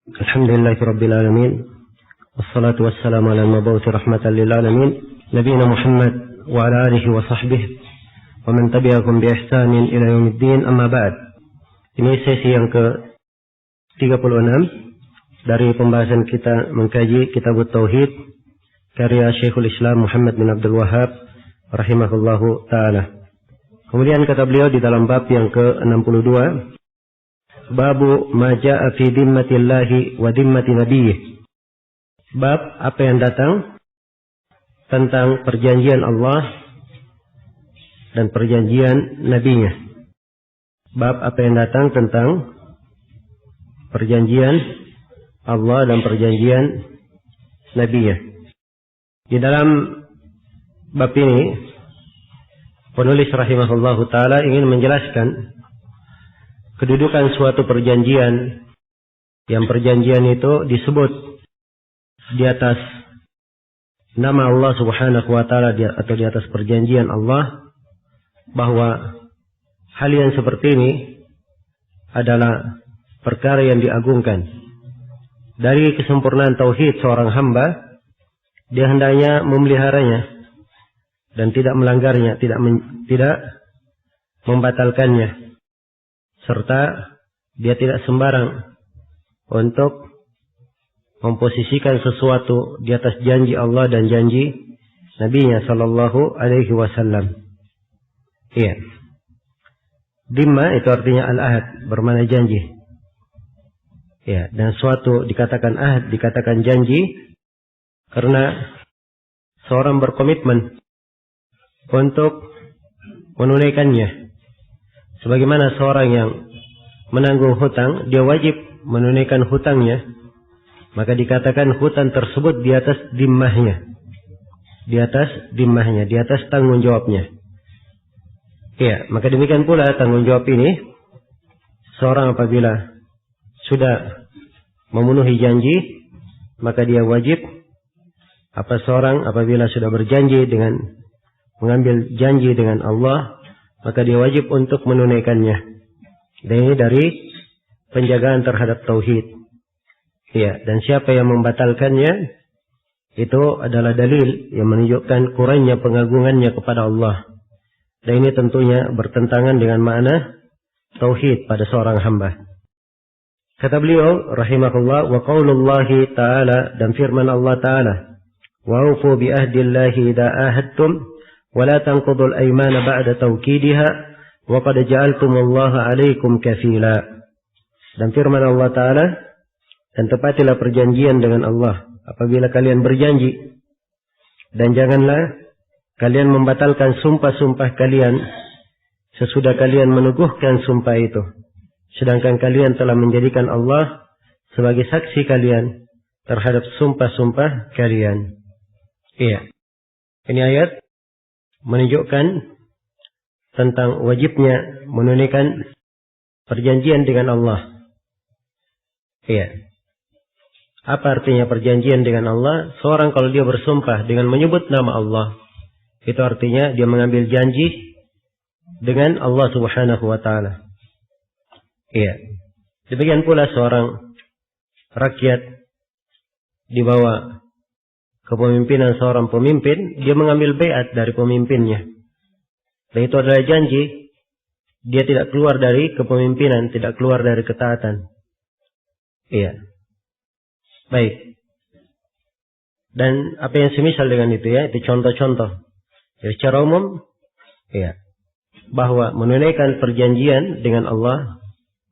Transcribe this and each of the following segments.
Alhamdulillahi Rabbil Alamin. Wassalatu wassalamu ala al-mabawti rahmatan lil alamin. Nabiina Muhammad wa ala alihi wa sahbihi wa man tabi'akum bi ihsanin ila yaumiddin, amma ba'd. Ini sesi yang ke-36 dari pembahasan kita mengkaji Kitab Tauhid karya Syekhul Islam Muhammad bin Abdul Wahhab rahimahullahu ta'ala. Kemudian kata beliau di dalam bab yang ke-62, Babu ma ja'a fi dimmatillahi wa dimmati nabiyyih. Bab apa yang datang tentang perjanjian Allah dan perjanjian nabinya. Bab apa yang datang tentang perjanjian Allah dan perjanjian nabinya. Di dalam bab ini penulis rahimahullahu ta'ala ingin menjelaskan kedudukan suatu perjanjian, yang perjanjian itu disebut di atas nama Allah subhanahu wa ta'ala atau di atas perjanjian Allah, bahwa hal yang seperti ini adalah perkara yang diagungkan. Dari kesempurnaan tauhid seorang hamba, dia hendaknya memeliharanya dan tidak melanggarnya, tidak membatalkannya, serta dia tidak sembarang untuk memposisikan sesuatu di atas janji Allah dan janji Nabi-Nya sallallahu alaihi wasallam. Iya. Dimma itu artinya al-ahad, bermakna janji. Ya, dan suatu dikatakan ahad, dikatakan janji karena seorang berkomitmen untuk menunaikannya. Sebagaimana seorang yang menanggung hutang, dia wajib menunaikan hutangnya, maka dikatakan hutang tersebut di atas dimmahnya. Di atas dimmahnya, di atas tanggung jawabnya. Iya, maka demikian pula tanggung jawab ini, seorang apabila sudah memenuhi janji, maka dia wajib, seorang apabila sudah berjanji dengan mengambil janji dengan Allah, maka dia wajib untuk menunaikannya. Dan ini dari penjagaan terhadap tauhid. Ya, dan siapa yang membatalkannya, itu adalah dalil yang menunjukkan kurangnya pengagungannya kepada Allah. Dan ini tentunya bertentangan dengan makna tauhid pada seorang hamba. Kata beliau rahimahullah, wa qaulullahi ta'ala, dan firman Allah ta'ala, wa aufu bi ahdillahi idza ahadtum ولا تنقضوا الأيمان بعد توكيدها وقد جعلتم الله عليكم كفيلا. Dan firman Allah Ta'ala, dan tepatilah perjanjian dengan Allah apabila kalian berjanji, dan janganlah kalian membatalkan sumpah-sumpah kalian sesudah kalian meneguhkan sumpah itu, sedangkan kalian telah menjadikan Allah sebagai saksi kalian terhadap sumpah-sumpah kalian. Iya, ini ayat menunjukkan tentang wajibnya menunaikan perjanjian dengan Allah. Iya. Apa artinya perjanjian dengan Allah? Seorang kalau dia bersumpah dengan menyebut nama Allah, itu artinya dia mengambil janji dengan Allah subhanahu wa ta'ala. Iya. Demikian pula seorang rakyat di bawah kepemimpinan seorang pemimpin, dia mengambil baiat dari pemimpinnya. Dan itu adalah janji. Dia tidak keluar dari kepemimpinan, tidak keluar dari ketaatan. Iya. Baik. Dan apa yang semisal dengan itu ya, itu contoh-contoh. Jadi secara umum, iya, bahwa menunaikan perjanjian dengan Allah,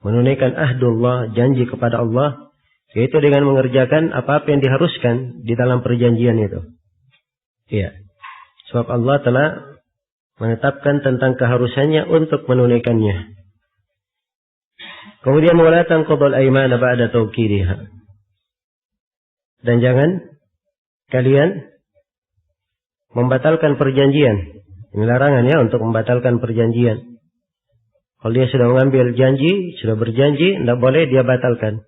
menunaikan ahdullah, janji kepada Allah, yaitu dengan mengerjakan apa-apa yang diharuskan di dalam perjanjian itu. Iya. Sebab Allah telah menetapkan tentang keharusannya untuk menunaikannya. Kemudian wala tanqudul aymana ba'da tawkidiha. Dan jangan kalian membatalkan perjanjian. Ini larangan ya untuk membatalkan perjanjian. Kalau dia sudah mengambil janji, sudah berjanji, tidak boleh dia batalkan.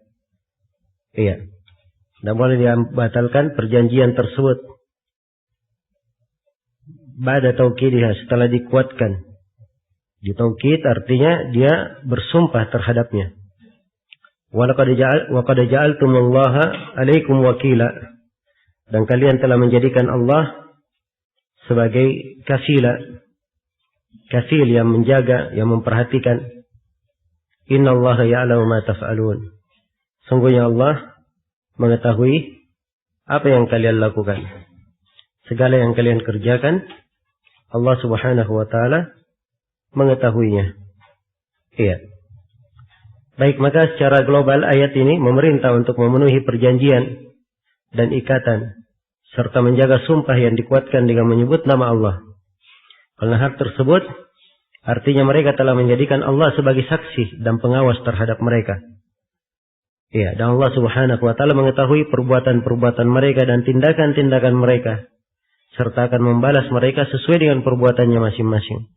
Iya. Tidak boleh dia batalkan perjanjian tersebut. Ba'da taukidiha, setelah dikuatkan. Ditaukid artinya dia bersumpah terhadapnya. wa qad ja'altumullaha 'alaikum wakila, dan kalian telah menjadikan Allah sebagai kafil yang menjaga, yang memperhatikan. Innallaha ya'lamu ma taf'alun. Sungguhnya Allah mengetahui apa yang kalian lakukan. Segala yang kalian kerjakan, Allah Subhanahu wa taala mengetahuinya. Iya. Baik, maka secara global ayat ini memerintah untuk memenuhi perjanjian dan ikatan, serta menjaga sumpah yang dikuatkan dengan menyebut nama Allah. Karena hal tersebut artinya mereka telah menjadikan Allah sebagai saksi dan pengawas terhadap mereka. Iya, dan Allah Subhanahu wa taala mengetahui perbuatan-perbuatan mereka dan tindakan-tindakan mereka, serta akan membalas mereka sesuai dengan perbuatannya masing-masing.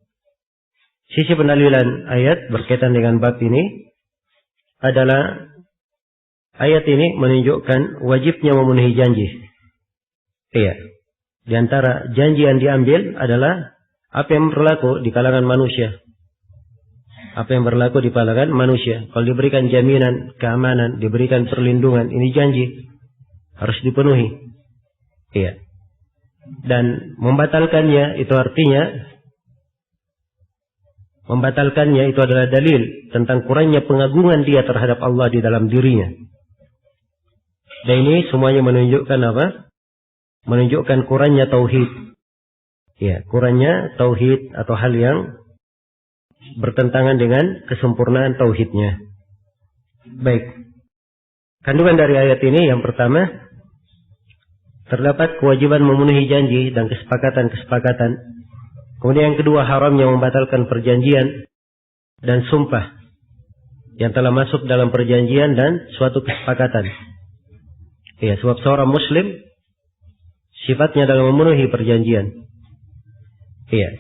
Sisi pendalilan ayat berkaitan dengan bab ini adalah ayat ini menunjukkan wajibnya memenuhi janji. Iya. Di antara janji yang diambil adalah apa yang berlaku di kalangan manusia. Apa yang berlaku di kalangan manusia. Kalau diberikan jaminan, keamanan, diberikan perlindungan, ini janji. Harus dipenuhi. Iya. Dan membatalkannya itu artinya membatalkannya itu adalah dalil tentang kurangnya pengagungan dia terhadap Allah di dalam dirinya. Dan ini semuanya menunjukkan apa? Menunjukkan kurangnya tauhid. Ya, kurangnya tauhid atau hal yang bertentangan dengan kesempurnaan tauhidnya. Baik. Kandungan dari ayat ini yang pertama, terdapat kewajiban memenuhi janji dan kesepakatan-kesepakatan. Kemudian yang kedua, haramnya membatalkan perjanjian dan sumpah yang telah masuk dalam perjanjian dan suatu kesepakatan. Ya, sebab seorang muslim sifatnya dalam memenuhi perjanjian. Iya.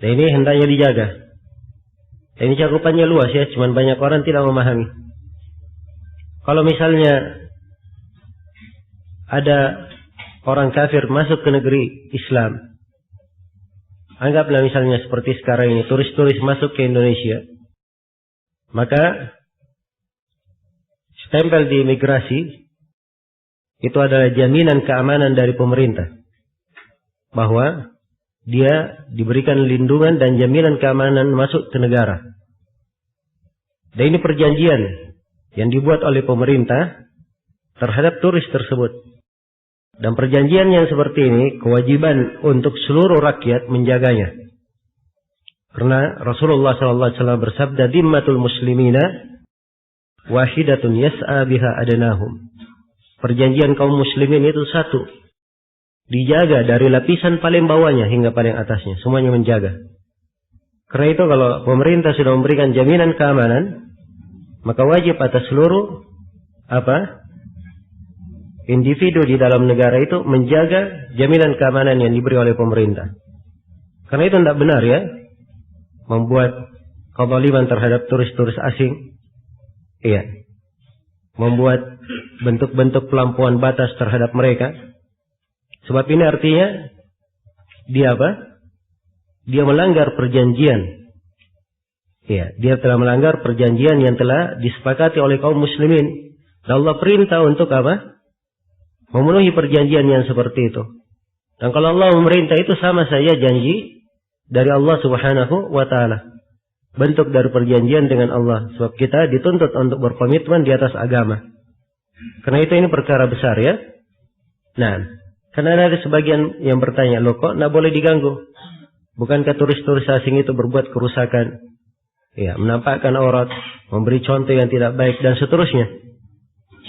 Dan ini hendaknya dijaga. Dan ini cakupannya luas ya, cuman banyak orang tidak memahami. Kalau misalnya ada orang kafir masuk ke negeri Islam, anggaplah misalnya seperti sekarang ini, turis-turis masuk ke Indonesia. Maka stempel di imigrasi itu adalah jaminan keamanan dari pemerintah. Bahwa dia diberikan lindungan dan jaminan keamanan masuk ke negara. Dan ini perjanjian yang dibuat oleh pemerintah terhadap turis tersebut. Dan perjanjian yang seperti ini kewajiban untuk seluruh rakyat menjaganya. Karena Rasulullah SAW bersabda, "Dimmatul muslimina wahidatun yas'a biha adnahum." Perjanjian kaum muslimin itu satu, dijaga dari lapisan paling bawahnya hingga paling atasnya, semuanya menjaga. Karena itu kalau pemerintah sudah memberikan jaminan keamanan, maka wajib atas seluruh individu di dalam negara itu menjaga jaminan keamanan yang diberi oleh pemerintah. Karena itu tidak benar ya, membuat kezaliman terhadap turis-turis asing. Iya. Membuat bentuk-bentuk pelampauan batas terhadap mereka. Sebab ini artinya dia Dia melanggar perjanjian. Iya, dia telah melanggar perjanjian yang telah disepakati oleh kaum muslimin. Dan Allah perintah untuk memenuhi perjanjian yang seperti itu. Dan kalau Allah memerintah itu sama saja janji dari Allah Subhanahu wa taala. Bentuk dari perjanjian dengan Allah. Sebab kita dituntut untuk berkomitmen di atas agama. Karena itu ini perkara besar ya. Nah, karena ada sebagian yang bertanya, loh kok tidak boleh diganggu? Bukankah turis-turis asing itu berbuat kerusakan? Ya, menampakkan aurat, memberi contoh yang tidak baik dan seterusnya.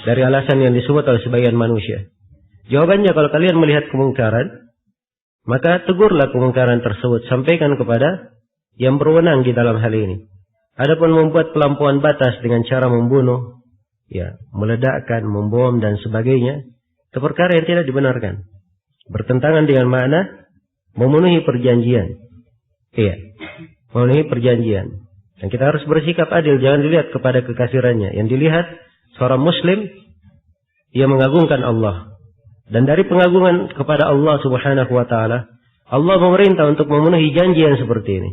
Dari alasan yang disebut oleh sebagian manusia. Jawabannya, kalau kalian melihat kemungkaran, maka tegurlah kemungkaran tersebut, sampaikan kepada yang berwenang di dalam hal ini. Adapun membuat pelampauan batas dengan cara membunuh, ya, meledakkan, membom dan sebagainya, itu perkara yang tidak dibenarkan. Bertentangan dengan makna memenuhi perjanjian. Iya, memenuhi perjanjian. Dan kita harus bersikap adil, jangan dilihat kepada kekafirannya. Yang dilihat seorang muslim, ia mengagungkan Allah. Dan dari pengagungan kepada Allah Subhanahu wa taala, Allah memerintah untuk memenuhi janji yang seperti ini.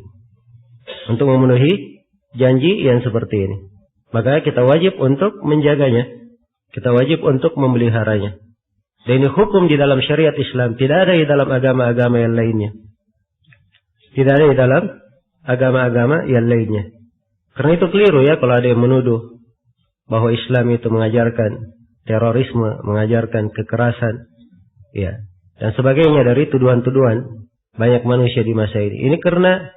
Untuk memenuhi janji yang seperti ini. Maka kita wajib untuk menjaganya. Kita wajib untuk memeliharanya. Dan ini hukum di dalam syariat Islam. Tidak ada di dalam agama-agama yang lainnya. Tidak ada di dalam agama-agama yang lainnya. Karena itu keliru ya kalau ada yang menuduh bahwa Islam itu mengajarkan terorisme, mengajarkan kekerasan, ya, dan sebagainya dari tuduhan-tuduhan banyak manusia di masa ini. Ini karena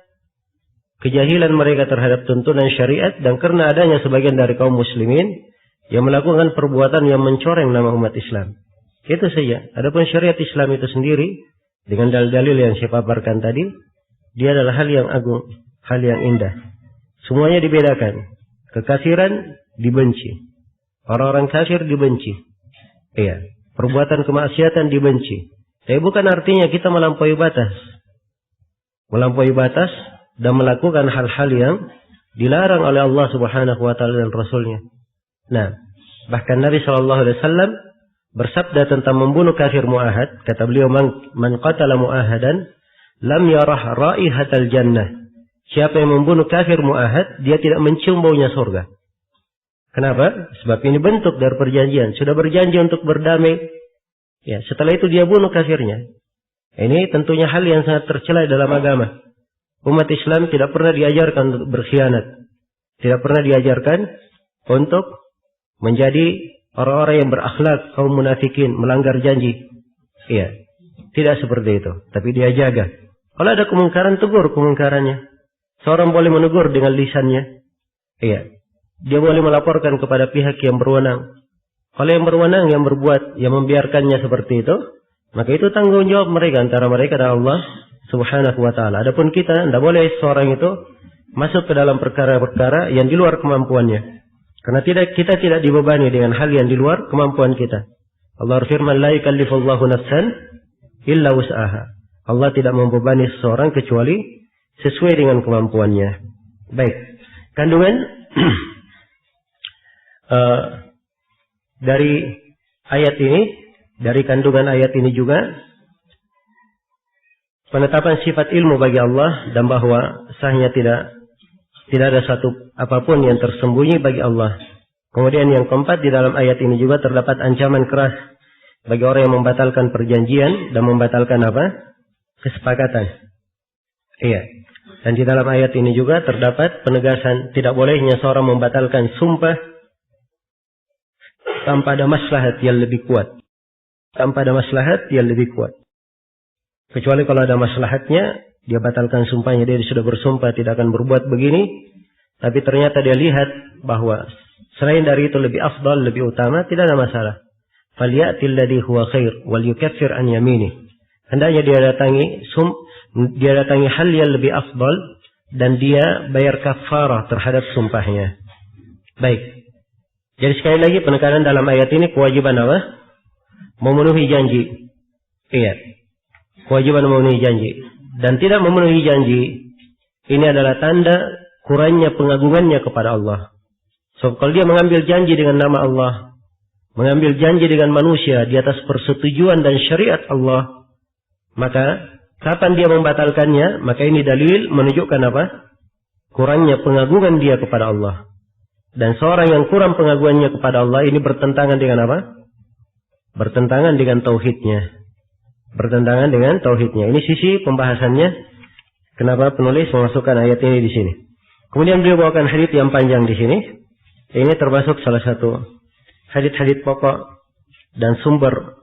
kejahilan mereka terhadap tuntunan syariat dan karena adanya sebagian dari kaum muslimin yang melakukan perbuatan yang mencoreng nama umat Islam. Itu saja. Adapun syariat Islam itu sendiri dengan dalil-dalil yang saya paparkan tadi, dia adalah hal yang agung, hal yang indah. Semuanya dibedakan. Kekafiran dibenci. Orang-orang kafir dibenci. Iya. Perbuatan kemaksiatan dibenci. Tapi bukan artinya kita melampaui batas. Melampaui batas dan melakukan hal-hal yang dilarang oleh Allah Subhanahu wa taala dan Rasulnya. Nah, bahkan Nabi sallallahu alaihi wasallam bersabda tentang membunuh kafir muahad, kata beliau, man qatala muahadan lam yarah raihatal jannah. Siapa yang membunuh kafir muahad, dia tidak mencium baunya surga. Kenapa? Sebab ini bentuk dari perjanjian. Sudah berjanji untuk berdamai. Ya, setelah itu dia bunuh kafirnya. Ini tentunya hal yang sangat tercela dalam agama. Umat Islam tidak pernah diajarkan untuk berkhianat. Tidak pernah diajarkan untuk menjadi orang-orang yang berakhlak, kaum munafikin, melanggar janji. Iya, tidak seperti itu. Tapi dia jaga. Kalau ada kemungkaran, tegur kemungkarannya. Seorang boleh menegur dengan lisannya. Iya. Dia boleh melaporkan kepada pihak yang berwenang. Kalau yang berwenang, yang berbuat, yang membiarkannya seperti itu, maka itu tanggung jawab mereka, antara mereka dan Allah Subhanahu wa ta'ala. Adapun kita, tidak boleh seorang itu masuk ke dalam perkara-perkara yang di luar kemampuannya. Karena kita tidak dibebani dengan hal yang di luar kemampuan kita. Allah berfirman, la yukallifullahu nafsan illa wus'aha. Allah tidak membebani seseorang kecuali sesuai dengan kemampuannya. Baik. Kandungan dari ayat ini, dari kandungan ayat ini juga penetapan sifat ilmu bagi Allah dan bahwa sahnya tidak ada satu apapun yang tersembunyi bagi Allah. Kemudian yang keempat, di dalam ayat ini juga terdapat ancaman keras bagi orang yang membatalkan perjanjian dan membatalkan apa? Kesepakatan. Iya. Dan di dalam ayat ini juga terdapat penegasan tidak bolehnya seorang membatalkan sumpah tanpa ada maslahat yang lebih kuat. Tanpa ada maslahat yang lebih kuat. Kecuali kalau ada maslahatnya, dia batalkan sumpahnya, dia sudah bersumpah tidak akan berbuat begini, tapi ternyata dia lihat bahwa selain dari itu lebih afdal, lebih utama, tidak ada masalah. Falyatil ladzi huwa khair wal yukaffir an yamini. Hendaknya dia datangi hal yang lebih afdal dan dia bayar kafarah terhadap sumpahnya. Baik. Jadi sekali lagi penekanan dalam ayat ini kewajiban apa? Memenuhi janji. Iya. Kewajiban memenuhi janji. Dan tidak memenuhi janji, ini adalah tanda kurangnya pengagungannya kepada Allah. So, kalau dia mengambil janji dengan nama Allah, mengambil janji dengan manusia di atas persetujuan dan syariat Allah, maka kapan dia membatalkannya, maka ini dalil menunjukkan apa? Kurangnya pengagungan dia kepada Allah. Dan seorang yang kurang pengagungannya kepada Allah, ini bertentangan dengan apa? Bertentangan dengan tauhidnya. Bertentangan dengan tauhidnya. Ini sisi pembahasannya. Kenapa penulis memasukkan ayat ini di sini? Kemudian beliau bawakan hadits yang panjang di sini. Ini termasuk salah satu hadits-hadits pokok dan sumber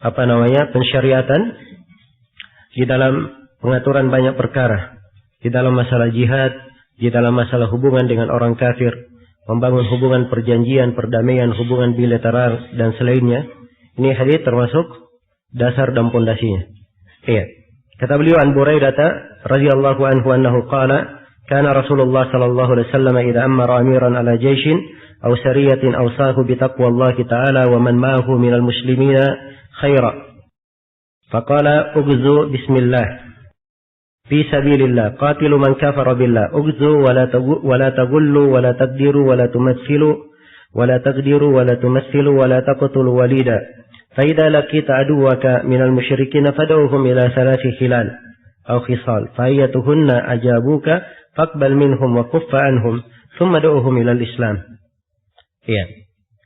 pensyariatan di dalam pengaturan banyak perkara. Di dalam masalah jihad, di dalam masalah hubungan dengan orang kafir, membangun hubungan perjanjian, perdamaian, hubungan bilateral dan selainnya. Ini hadits termasuk dasar dan pondasinya. Iya. Kata beliau an Buraidah radhiyallahu anhu annahu qala kana Rasulullah sallallahu alaihi wasallam idza amara amiran ala jayshin aw sariyatin awsahu bi taqwallahi ta'ala wa man ma'ahu minal muslimina khaira. Faqala ugzu bismillah fi sabilillah qatilu man kafara billah ugzu wa la tagullu wa la taqdiru wa la tumathilu wa la taqdiru wa la tumathilu wa la taqtulu walida. فإذا لقيت عدوك من المشركين فدعوهم إلى 3 خلال أو خصال فأيتهن أجابوك فاقبل منهم وكف عنهم ثم دعوهم إلى الإسلام. Iya.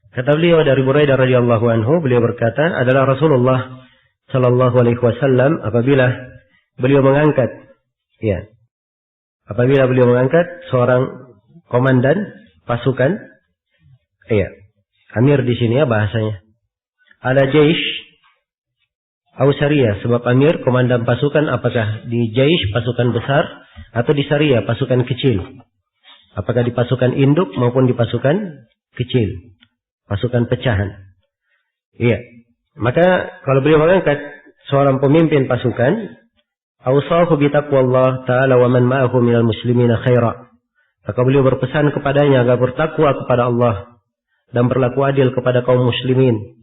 Kata beliau dari Buraidah radhiyallahu anhu, beliau berkata, adalah Rasulullah sallallahu alaihi wasallam apabila beliau mengangkat, ya, apabila beliau mengangkat seorang komandan pasukan, iya, amir di sini ya bahasanya, ala jaish atau syariah, sebab amir komandan pasukan apakah di jaish pasukan besar atau di syariah pasukan kecil, apakah di pasukan induk maupun di pasukan kecil, pasukan pecahan. Iya. Maka kalau beliau mengangkat seorang pemimpin pasukan, awsahu bi taqwallah ta'ala wa man ma'ahu minal muslimina khaira. Maka beliau berpesan kepadanya agar bertakwa kepada Allah dan berlaku adil kepada kaum muslimin,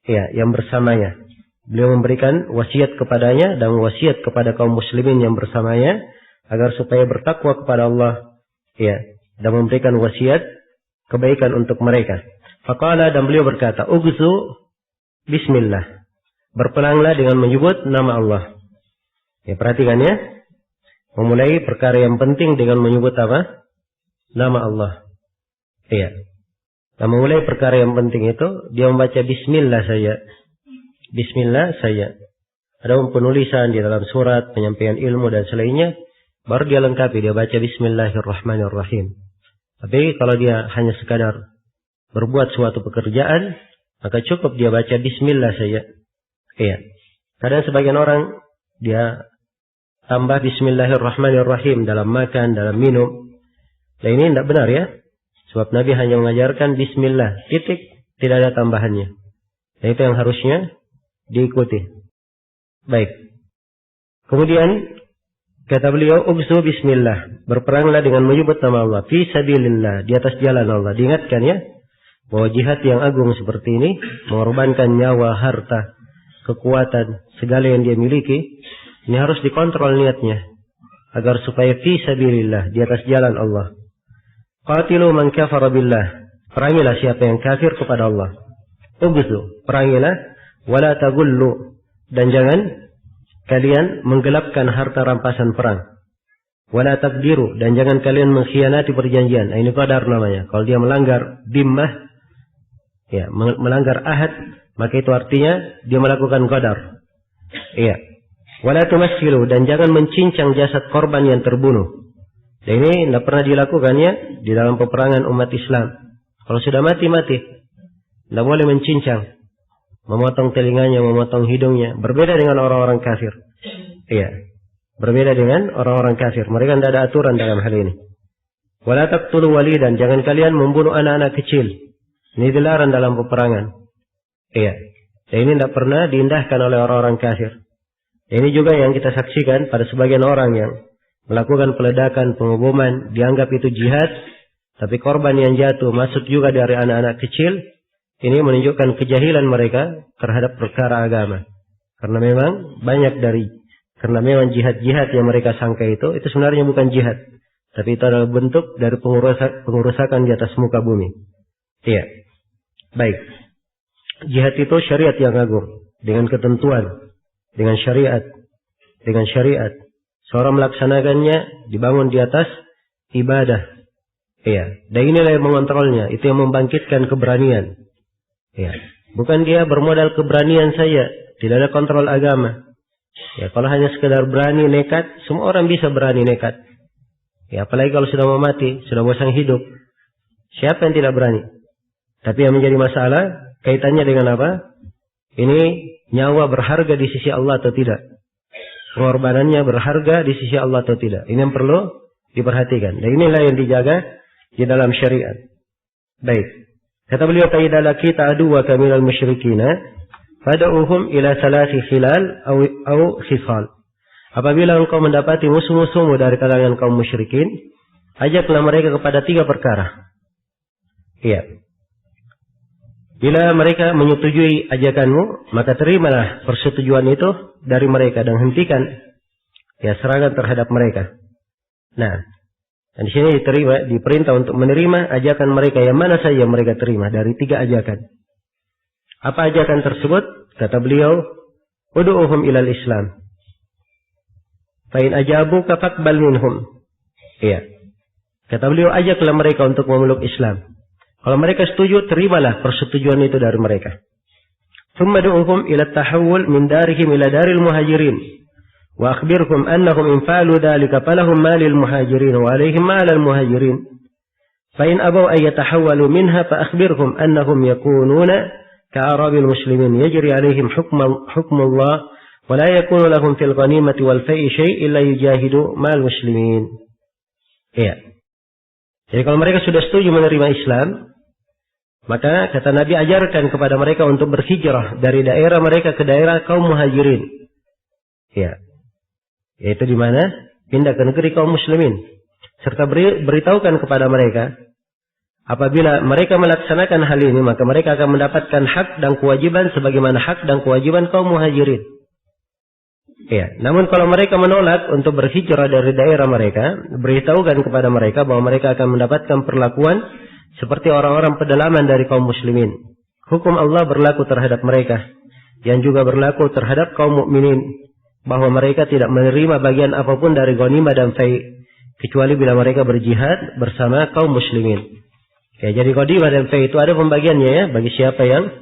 ya, yang bersamanya. Beliau memberikan wasiat kepadanya dan wasiat kepada kaum muslimin yang bersamanya agar supaya bertakwa kepada Allah, ya, dan memberikan wasiat kebaikan untuk mereka. Faqala, dan beliau berkata, ugzu bismillah, berperanglah dengan menyebut nama Allah. Ya, perhatikan ya, memulai perkara yang penting dengan menyebut apa? Nama Allah. Iya. Dan memulai perkara yang penting itu dia membaca bismillah saja. Bismillah saja. Ada penulisan di dalam surat, penyampaian ilmu dan selainnya, baru dia lengkapi, dia baca bismillahirrahmanirrahim. Tapi kalau dia hanya sekadar berbuat suatu pekerjaan, maka cukup dia baca bismillah saja. Iya. Kadang sebagian orang dia tambah bismillahirrahmanirrahim dalam makan, dalam minum. Nah, ini tidak benar ya. Sebab Nabi hanya mengajarkan bismillah, titik, tidak ada tambahannya. Dan itu yang harusnya diikuti. Baik. Kemudian kata beliau, ugzu bismillah, berperanglah dengan menyebut nama Allah, fi sabilillah, di atas jalan Allah. Diingatkan ya, bahwa jihad yang agung seperti ini mengorbankan nyawa, harta, kekuatan, segala yang dia miliki, ini harus dikontrol niatnya agar supaya fi sabilillah, di atas jalan Allah. Qatilu man kafara billah, perangilah siapa yang kafir kepada Allah. Ugzu, perangilah, wala tagullu, dan jangan kalian menggelapkan harta rampasan perang. Wala tabdiru, dan jangan kalian mengkhianati perjanjian. Nah, ini qadar namanya. Kalau dia melanggar bimmah, ya, melanggar ahad, maka itu artinya dia melakukan qadar. Iya. Wala tumassilu, dan jangan mencincang jasad korban yang terbunuh. Dan ini tidak pernah dilakukannya di dalam peperangan umat Islam. Kalau sudah mati, mati. Tidak boleh mencincang, memotong telinganya, memotong hidungnya. Berbeda dengan orang-orang kafir. Iya. Berbeda dengan orang-orang kafir. Mereka tidak ada aturan dalam hal ini. Wala taqtulu walidan, jangan kalian membunuh anak-anak kecil. Ini dilarang dalam peperangan. Iya. Dan ini tidak pernah diindahkan oleh orang-orang kafir. Ini juga yang kita saksikan pada sebagian orang yang melakukan peledakan, pengeboman, dianggap itu jihad, tapi korban yang jatuh masuk juga dari anak-anak kecil. Ini menunjukkan kejahilan mereka terhadap perkara agama. Karena memang memang jihad-jihad yang mereka sangka itu sebenarnya bukan jihad, tapi itu adalah bentuk dari pengurusakan di atas muka bumi. Iya. Baik. Jihad itu syariat yang agung, dengan ketentuan, dengan syariat. Seorang melaksanakannya dibangun di atas ibadah. Iya. Dan inilah yang mengontrolnya. Itu yang membangkitkan keberanian. Iya. Bukan dia bermodal keberanian saja. Tidak ada kontrol agama. Ya, kalau hanya sekedar berani nekat, semua orang bisa berani nekat. Ya, apalagi kalau sudah mau mati, sudah bosan hidup. Siapa yang tidak berani? Tapi yang menjadi masalah, kaitannya dengan apa? Ini nyawa berharga di sisi Allah atau tidak? Pengorbanannya berharga di sisi Allah atau tidak? Ini yang perlu diperhatikan. Dan inilah yang dijaga di dalam syariat. Baik. Kata beliau, "Fa idza laqita aduwaka minal musyrikina fad'uhum ila salasi khilal aw khisal." Apabila engkau mendapati musuh-musuhmu dari kalangan kaum musyrikin, ajaklah mereka kepada 3 perkara. Iya. Bila mereka menyetujui ajakanmu, maka terimalah persetujuan itu dari mereka dan hentikan serangan terhadap mereka. Nah, dan di sini diperintah untuk menerima ajakan mereka yang mana saja mereka terima dari 3 ajakan. Apa ajakan tersebut? Kata beliau, "Ud'uhum ilal Islam. Fa in ajabuka faqbal minhum." Iya. Kata beliau, ajaklah mereka untuk memeluk Islam. Kalau mereka setuju, terimalah persetujuan itu dari mereka. ثم دعوهم إلى التحول من دارهم إلى دار المهاجرين وأخبرهم أنهم إن فعلوا ذلك فلهم ما للمهاجرين وعليهم ما على المهاجرين فإن أبوا أن يتحولوا منها فأخبرهم أنهم يكونون كأعراب المسلمين يجري عليهم حكم الله ولا يكون لهم في الغنيمة والفيء شيء إلا يجاهدوا مع المسلمين. Iya. Jadi kalau mereka sudah setuju menerima Islam, maka kata Nabi, ajarkan kepada mereka untuk berhijrah dari daerah mereka ke daerah kaum muhajirin. Ya. Yaitu di mana? Pindah ke negeri kaum muslimin. Serta beritahukan kepada mereka, apabila mereka melaksanakan hal ini, maka mereka akan mendapatkan hak dan kewajiban sebagaimana hak dan kewajiban kaum muhajirin. Ya. Namun kalau mereka menolak untuk berhijrah dari daerah mereka, beritahukan kepada mereka bahwa mereka akan mendapatkan perlakuan seperti orang-orang pedalaman dari kaum muslimin. Hukum Allah berlaku terhadap mereka, yang juga berlaku terhadap kaum mukminin, bahwa mereka tidak menerima bagian apapun dari ghanimah dan fai, kecuali bila mereka berjihad bersama kaum muslimin. Ya, jadi ghanimah dan fai itu ada pembagiannya ya, bagi siapa yang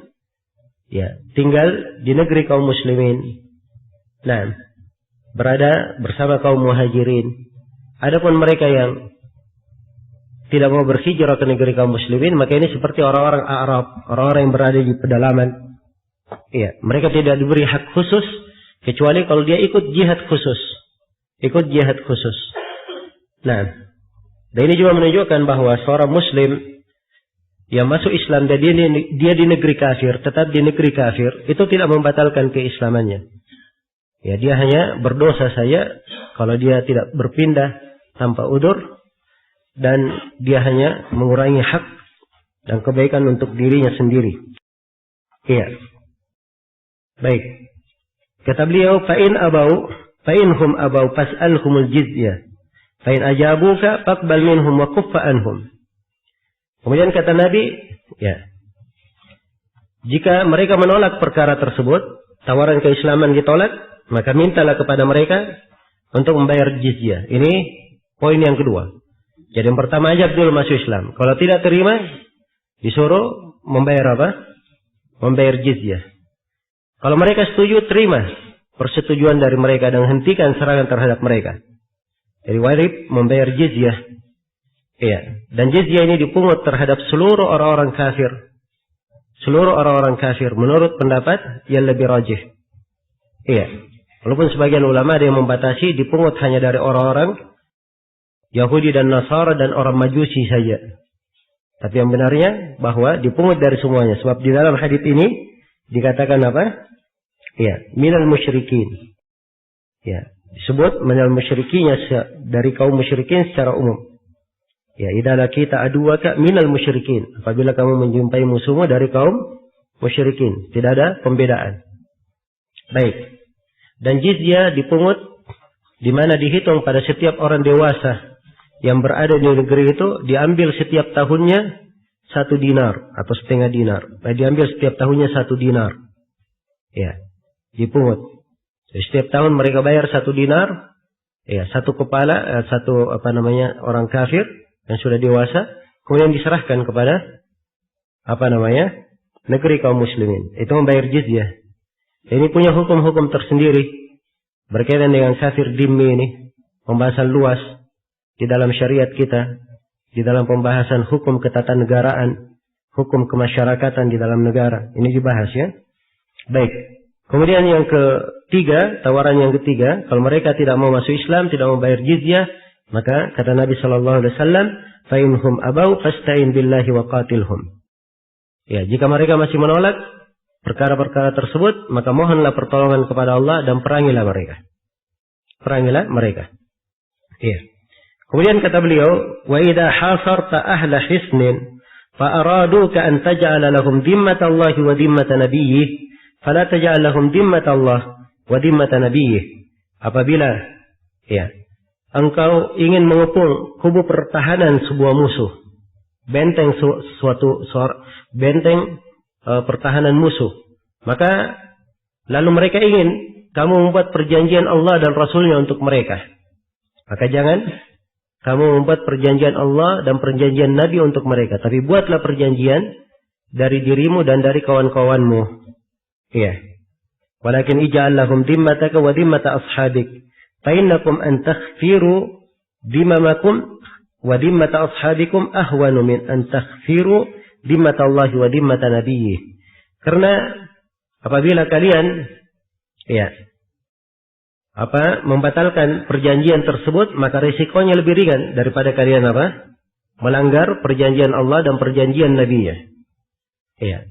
tinggal di negeri kaum muslimin. Nah, berada bersama kaum muhajirin. Adapun mereka yang tidak mau berhijrah ke negeri kaum muslimin, maka ini seperti orang-orang Arab, orang-orang yang berada di pedalaman. Iya, mereka tidak diberi hak khusus kecuali kalau dia ikut jihad khusus. Ikut jihad khusus. Nah, dan ini juga menunjukkan bahwa seorang muslim yang masuk Islam dan dia di negeri kafir, tetap di negeri kafir, itu tidak membatalkan keislamannya. Ya, dia hanya berdosa saja kalau dia tidak berpindah tanpa udzur. Dan dia hanya mengurangi hak dan kebaikan untuk dirinya sendiri. Iya. Baik. Kata beliau, fa'inhum abau fas'alhumul jizyah. Fa'in ajabuka faqbal minhum wa kuffa anhum. Kemudian kata Nabi, ya. Jika mereka menolak perkara tersebut, tawaran keislaman ditolak, maka mintalah kepada mereka untuk membayar jizyah. Ini poin yang kedua. Jadi yang pertama, ajak dulu masuk Islam. Kalau tidak terima, disuruh membayar apa? Membayar jizyah. Kalau mereka setuju, terima persetujuan dari mereka dan hentikan serangan terhadap mereka. Jadi wajib membayar jizyah. Iya. Dan jizyah ini dipungut terhadap seluruh orang-orang kafir. Seluruh orang-orang kafir menurut pendapat yang lebih rajih. Iya. Walaupun sebagian ulama ada yang membatasi dipungut hanya dari orang-orang Yahudi dan Nasara dan orang Majusi saja. Tapi yang benarnya bahwa dipungut dari semuanya. Sebab di dalam hadits ini dikatakan apa? Ya, minal musyrikin. Ya, disebut minal musyrikinnya dari kaum musyrikin secara umum. Ya, idza kita aduwaka minal musyrikin. Apabila kamu menjumpai musuhmu dari kaum musyrikin, tidak ada pembedaan. Baik. Dan jizyah dipungut di mana dihitung pada setiap orang dewasa yang berada di negeri itu, diambil setiap tahunnya 1 dinar atau setengah dinar. Nah, diambil setiap tahunnya 1 dinar. Ya, dipungut. Jadi, setiap tahun mereka bayar 1 dinar. Ya, satu kepala, orang kafir yang sudah dewasa, kemudian diserahkan kepada negeri kaum muslimin. Itu membayar jizyah. Ini punya hukum-hukum tersendiri berkaitan dengan kafir dhimmi ini, pembahasan luas di dalam syariat kita, di dalam pembahasan hukum ketatanegaraan, hukum kemasyarakatan di dalam negara. Ini dibahas ya. Baik. Kemudian yang ketiga, tawaran yang ketiga, kalau mereka tidak mau masuk Islam, tidak mau bayar jizyah, maka kata Nabi SAW, فَإِنْهُمْ أَبَوْا فَاسْتَعِنْ بِاللَّهِ وَقَاتِلْهُمْ. Ya, jika mereka masih menolak perkara-perkara tersebut, maka mohonlah pertolongan kepada Allah dan perangilah mereka. Perangilah mereka. Iya. Kemudian kata beliau, wa idza hasarta ahla hisnin fa araduka an taj'ala lahum dhimmatallahi wa dhimmata nabiyyih fala taj'al lahum dhimmatallah wa dhimmata nabiyyih. Apabila engkau ingin mengepung kubu pertahanan sebuah musuh, benteng pertahanan musuh, maka lalu mereka ingin kamu membuat perjanjian Allah dan Rasulnya untuk mereka, maka jangan kamu membuat perjanjian Allah dan perjanjian Nabi untuk mereka. Tapi buatlah perjanjian dari dirimu dan dari kawan-kawanmu. Iya. Walakin ij'al lahum dimmataka wa dimmata ashabik. Fa innakum an takhfiru dimamakum wa dimmata ashabikum ahwanu min an takhfiru dimmata Allah wa dimmata nabiyyi. Karena apabila kalian membatalkan perjanjian tersebut, maka risikonya lebih ringan daripada kalian melanggar perjanjian Allah dan perjanjian Nabi-Nya. Iya.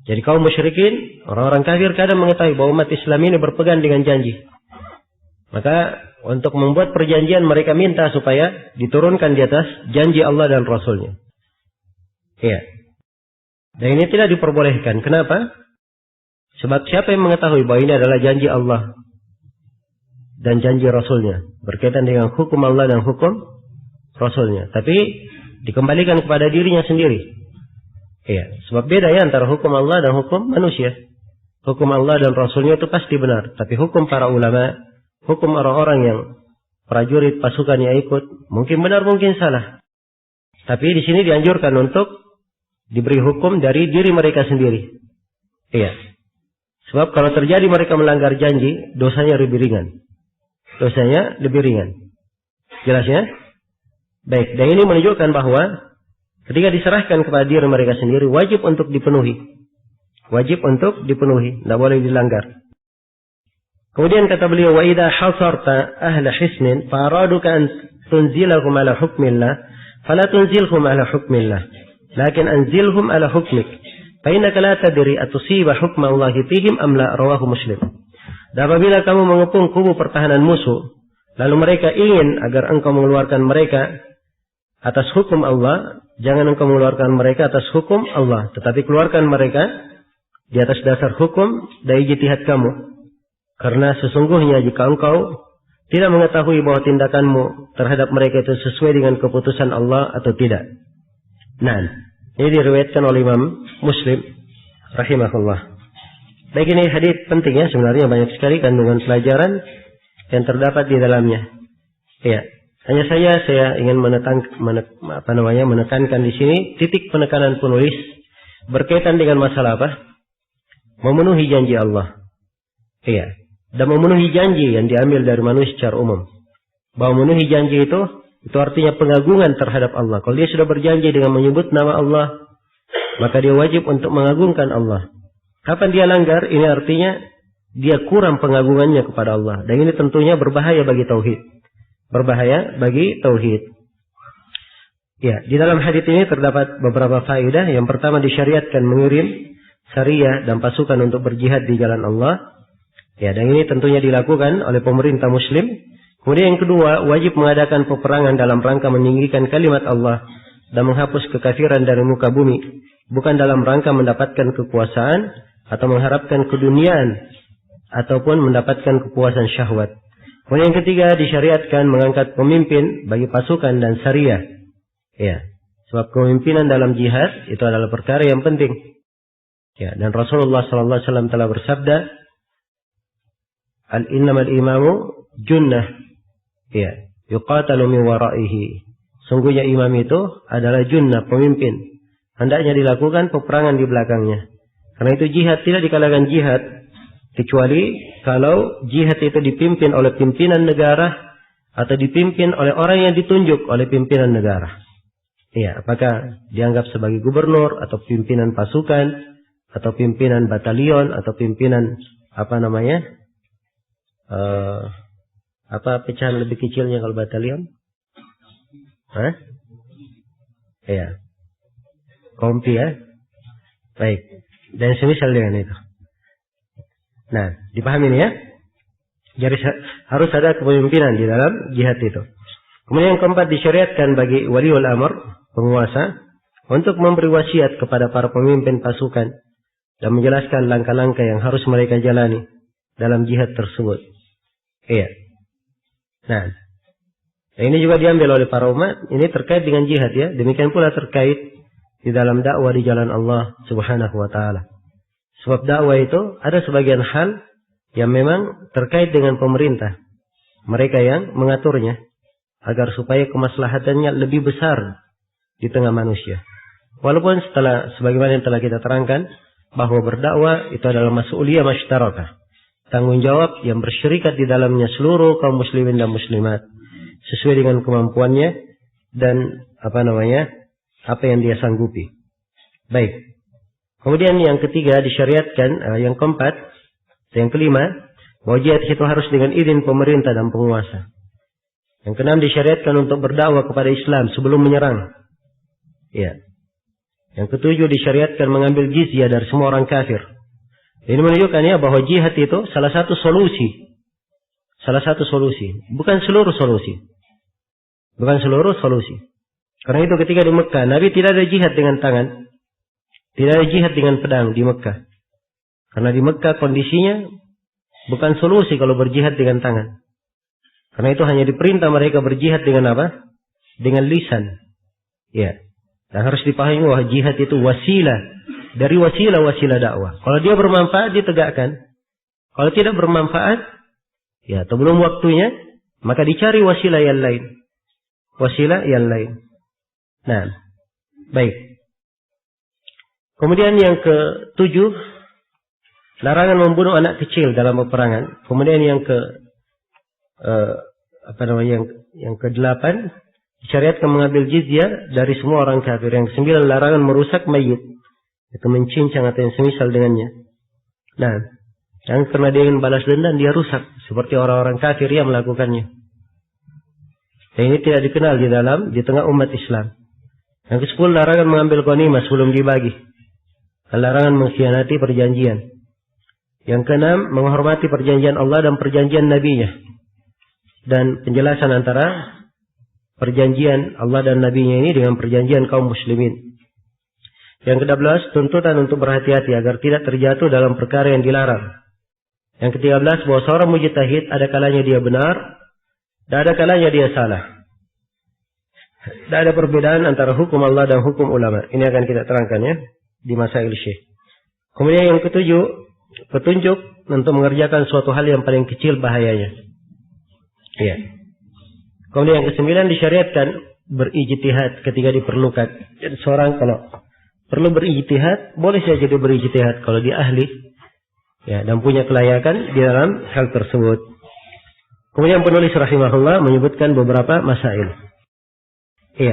Jadi kaum musyrikin, orang-orang kafir kadang mengetahui bahwa umat Islam ini berpegang dengan janji. Maka untuk membuat perjanjian mereka minta supaya diturunkan di atas janji Allah dan Rasul-Nya. Iya. Dan ini tidak diperbolehkan. Kenapa? Sebab siapa yang mengetahui bahwa ini adalah janji Allah dan janji Rasul-Nya berkaitan dengan hukum Allah dan hukum Rasul-Nya, tapi dikembalikan kepada dirinya sendiri. Iya, sebab beda ya antara hukum Allah dan hukum manusia. Hukum Allah dan Rasul-Nya itu pasti benar, tapi hukum para ulama, hukum orang-orang yang prajurit pasukan yang ikut, mungkin benar mungkin salah. Tapi di sini dianjurkan untuk diberi hukum dari diri mereka sendiri. Iya. Sebab kalau terjadi mereka melanggar janji, dosanya lebih ringan. Dosanya lebih ringan. Jelas ya? Baik, dan ini menunjukkan bahwa ketika diserahkan kepada diri mereka sendiri, wajib untuk dipenuhi. Wajib untuk dipenuhi, tidak boleh dilanggar. Kemudian kata beliau, wa idza hasarta ahla hisnin fa araduka an tunzilahum ala hukmillah, fala tunzilhum ala hukmillah, lakin anzilhum ala hukmik. Fa'innaka la tadri atusiba hukma Allah fihim am la, rawahu Muslim. Dan apabila kamu mengepung kubu pertahanan musuh, lalu mereka ingin agar engkau mengeluarkan mereka atas hukum Allah, jangan engkau mengeluarkan mereka atas hukum Allah, tetapi keluarkan mereka di atas dasar hukum dari ijtihad kamu. Karena sesungguhnya jika engkau tidak mengetahui bahwa tindakanmu terhadap mereka itu sesuai dengan keputusan Allah atau tidak. Nah, ini diriwayatkan oleh Imam Muslim rahimahullah. Baik, ini hadits penting ya, sebenarnya banyak sekali kandungan pelajaran yang terdapat di dalamnya. Ya, hanya saja saya ingin menekankan di sini titik penekanan penulis berkaitan dengan masalah apa? Memenuhi janji Allah. Iya, dan memenuhi janji yang diambil dari manusia secara umum. Bahwa memenuhi janji itu artinya pengagungan terhadap Allah. Kalau dia sudah berjanji dengan menyebut nama Allah, maka dia wajib untuk mengagungkan Allah. Kapan dia langgar, ini artinya dia kurang pengagungannya kepada Allah. Dan ini tentunya berbahaya bagi tauhid. Berbahaya bagi tauhid. Ya, di dalam hadits ini terdapat beberapa faedah. Yang pertama, disyariatkan mengirim syariah dan pasukan untuk berjihad di jalan Allah. Ya, dan ini tentunya dilakukan oleh pemerintah muslim. Kemudian yang kedua, wajib mengadakan peperangan dalam rangka meninggikan kalimat Allah dan menghapus kekafiran dari muka bumi, bukan dalam rangka mendapatkan kekuasaan atau mengharapkan keduniaan ataupun mendapatkan kepuasan syahwat. Kemudian yang ketiga, disyariatkan mengangkat pemimpin bagi pasukan dan syariah. Ya, sebab kepemimpinan dalam jihad itu adalah perkara yang penting. Ya, dan Rasulullah sallallahu alaihi wasallam telah bersabda, "Al-innamal imamu junnah." Ya, yuqatalu min waraihi. Sungguhnya imam itu adalah junnah, pemimpin. Hendaknya dilakukan peperangan di belakangnya. Karena itu jihad tidak dikatakan jihad kecuali kalau jihad itu dipimpin oleh pimpinan negara atau dipimpin oleh orang yang ditunjuk oleh pimpinan negara. Ya, apakah dianggap sebagai gubernur atau pimpinan pasukan atau pimpinan batalion atau pimpinan pecahan lebih kecilnya kalau batalion? Ya. Kompi ya. Baik. Dan semisal dengan itu. Nah, dipahami ini ya. Jadi harus ada kepemimpinan di dalam jihad itu. Kemudian yang keempat, disyariatkan bagi waliul amr, penguasa, untuk memberi wasiat kepada para pemimpin pasukan dan menjelaskan langkah-langkah yang harus mereka jalani dalam jihad tersebut. Iya. Nah, ini juga diambil oleh para umat. Ini terkait dengan jihad ya. Demikian pula terkait di dalam dakwah di jalan Allah Subhanahu wa taala. Sebab dakwah itu ada sebagian hal yang memang terkait dengan pemerintah. Mereka yang mengaturnya. agar supaya kemaslahatannya lebih besar di tengah manusia. Walaupun sebagaimana yang telah kita terangkan, bahwa berdakwah itu adalah mas'uliyah masytarakah, tanggung jawab yang bersyirikat di dalamnya seluruh kaum muslimin dan muslimat sesuai dengan kemampuannya dan apa yang dia sanggupi. Baik. Kemudian yang ketiga disyariatkan, yang keempat, yang kelima, bahwa jihad itu harus dengan izin pemerintah dan penguasa. Yang keenam disyariatkan untuk berdakwah kepada Islam sebelum menyerang. Ya. Yang ketujuh disyariatkan mengambil jizyah dari semua orang kafir. Ini menunjukkan ya bahwa jihad itu salah satu solusi. Salah satu solusi. Bukan seluruh solusi. Bukan seluruh solusi. Karena itu ketika di Mekah, Nabi tidak ada jihad dengan tangan. Tidak ada jihad dengan pedang di Mekah. Karena di Mekah kondisinya bukan solusi kalau berjihad dengan tangan. Karena itu hanya diperintah mereka berjihad dengan apa? Dengan lisan. Ya. Dan harus dipahami bahwa jihad itu wasilah. Dari wasilah-wasilah dakwah. Kalau dia bermanfaat, ditegakkan. Kalau tidak bermanfaat, ya atau belum waktunya, maka dicari wasilah yang lain. Wasilah yang lain. Nah, baik. Kemudian yang ketujuh, larangan membunuh anak kecil dalam peperangan. Kemudian yang yang kedelapan, disyariatkan mengambil jizyah dari semua orang kafir. Yang kesembilan, larangan merusak mayit, itu mencincang atau yang semisal dengannya. Nah, yang karena dia ingin balas dendam, dia rusak seperti orang-orang kafir yang melakukannya. Dan ini tidak dikenal di tengah umat Islam. Yang ke-10, larangan mengambil ghanimah sebelum dibagi. Larangan mengkhianati perjanjian. Yang ke-6, menghormati perjanjian Allah dan perjanjian Nabi-Nya. Dan penjelasan antara perjanjian Allah dan Nabi-Nya ini dengan perjanjian kaum muslimin. Yang ke-12, tuntutan untuk berhati-hati agar tidak terjatuh dalam perkara yang dilarang. Yang ke-13, bahwa seorang mujtahid ada kalanya dia benar dan ada kalanya dia salah. Dan ada perbedaan antara hukum Allah dan hukum ulama. Ini akan kita terangkan ya di Masail Syekh. Kemudian yang ke-7, petunjuk untuk mengerjakan suatu hal yang paling kecil bahayanya. Iya. Kemudian yang ke-9, disyariatkan berijtihad ketika diperlukan. Jadi seorang kalau perlu berijtihad, boleh saja dia berijtihad kalau dia ahli ya dan punya kelayakan di dalam hal tersebut. Kemudian penulis rahimahullah menyebutkan beberapa masail. Iya.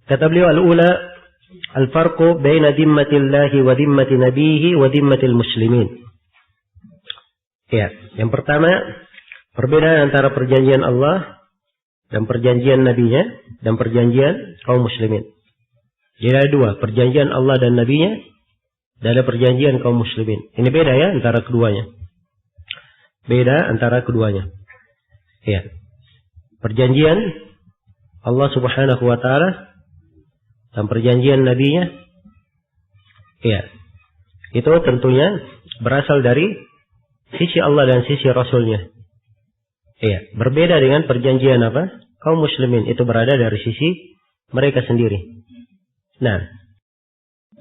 Kata beliau, al-ula al-farqu baina dimmatillahi wa dimmati nabihi wa dimmatil muslimin. Iya, yang pertama perbedaan antara perjanjian Allah dan perjanjian Nabi-Nya dan perjanjian kaum muslimin. Jadi ada dua, perjanjian Allah dan Nabi-Nya dan ada perjanjian kaum muslimin. Ini beda ya antara keduanya. Beda antara keduanya. Ya. Perjanjian Allah Subhanahu wa taala dan perjanjian Nabi-Nya. Ya. Itu tentunya berasal dari sisi Allah dan sisi Rasul-Nya. Ya, berbeda dengan perjanjian apa? Kaum muslimin itu berada dari sisi mereka sendiri. Nah,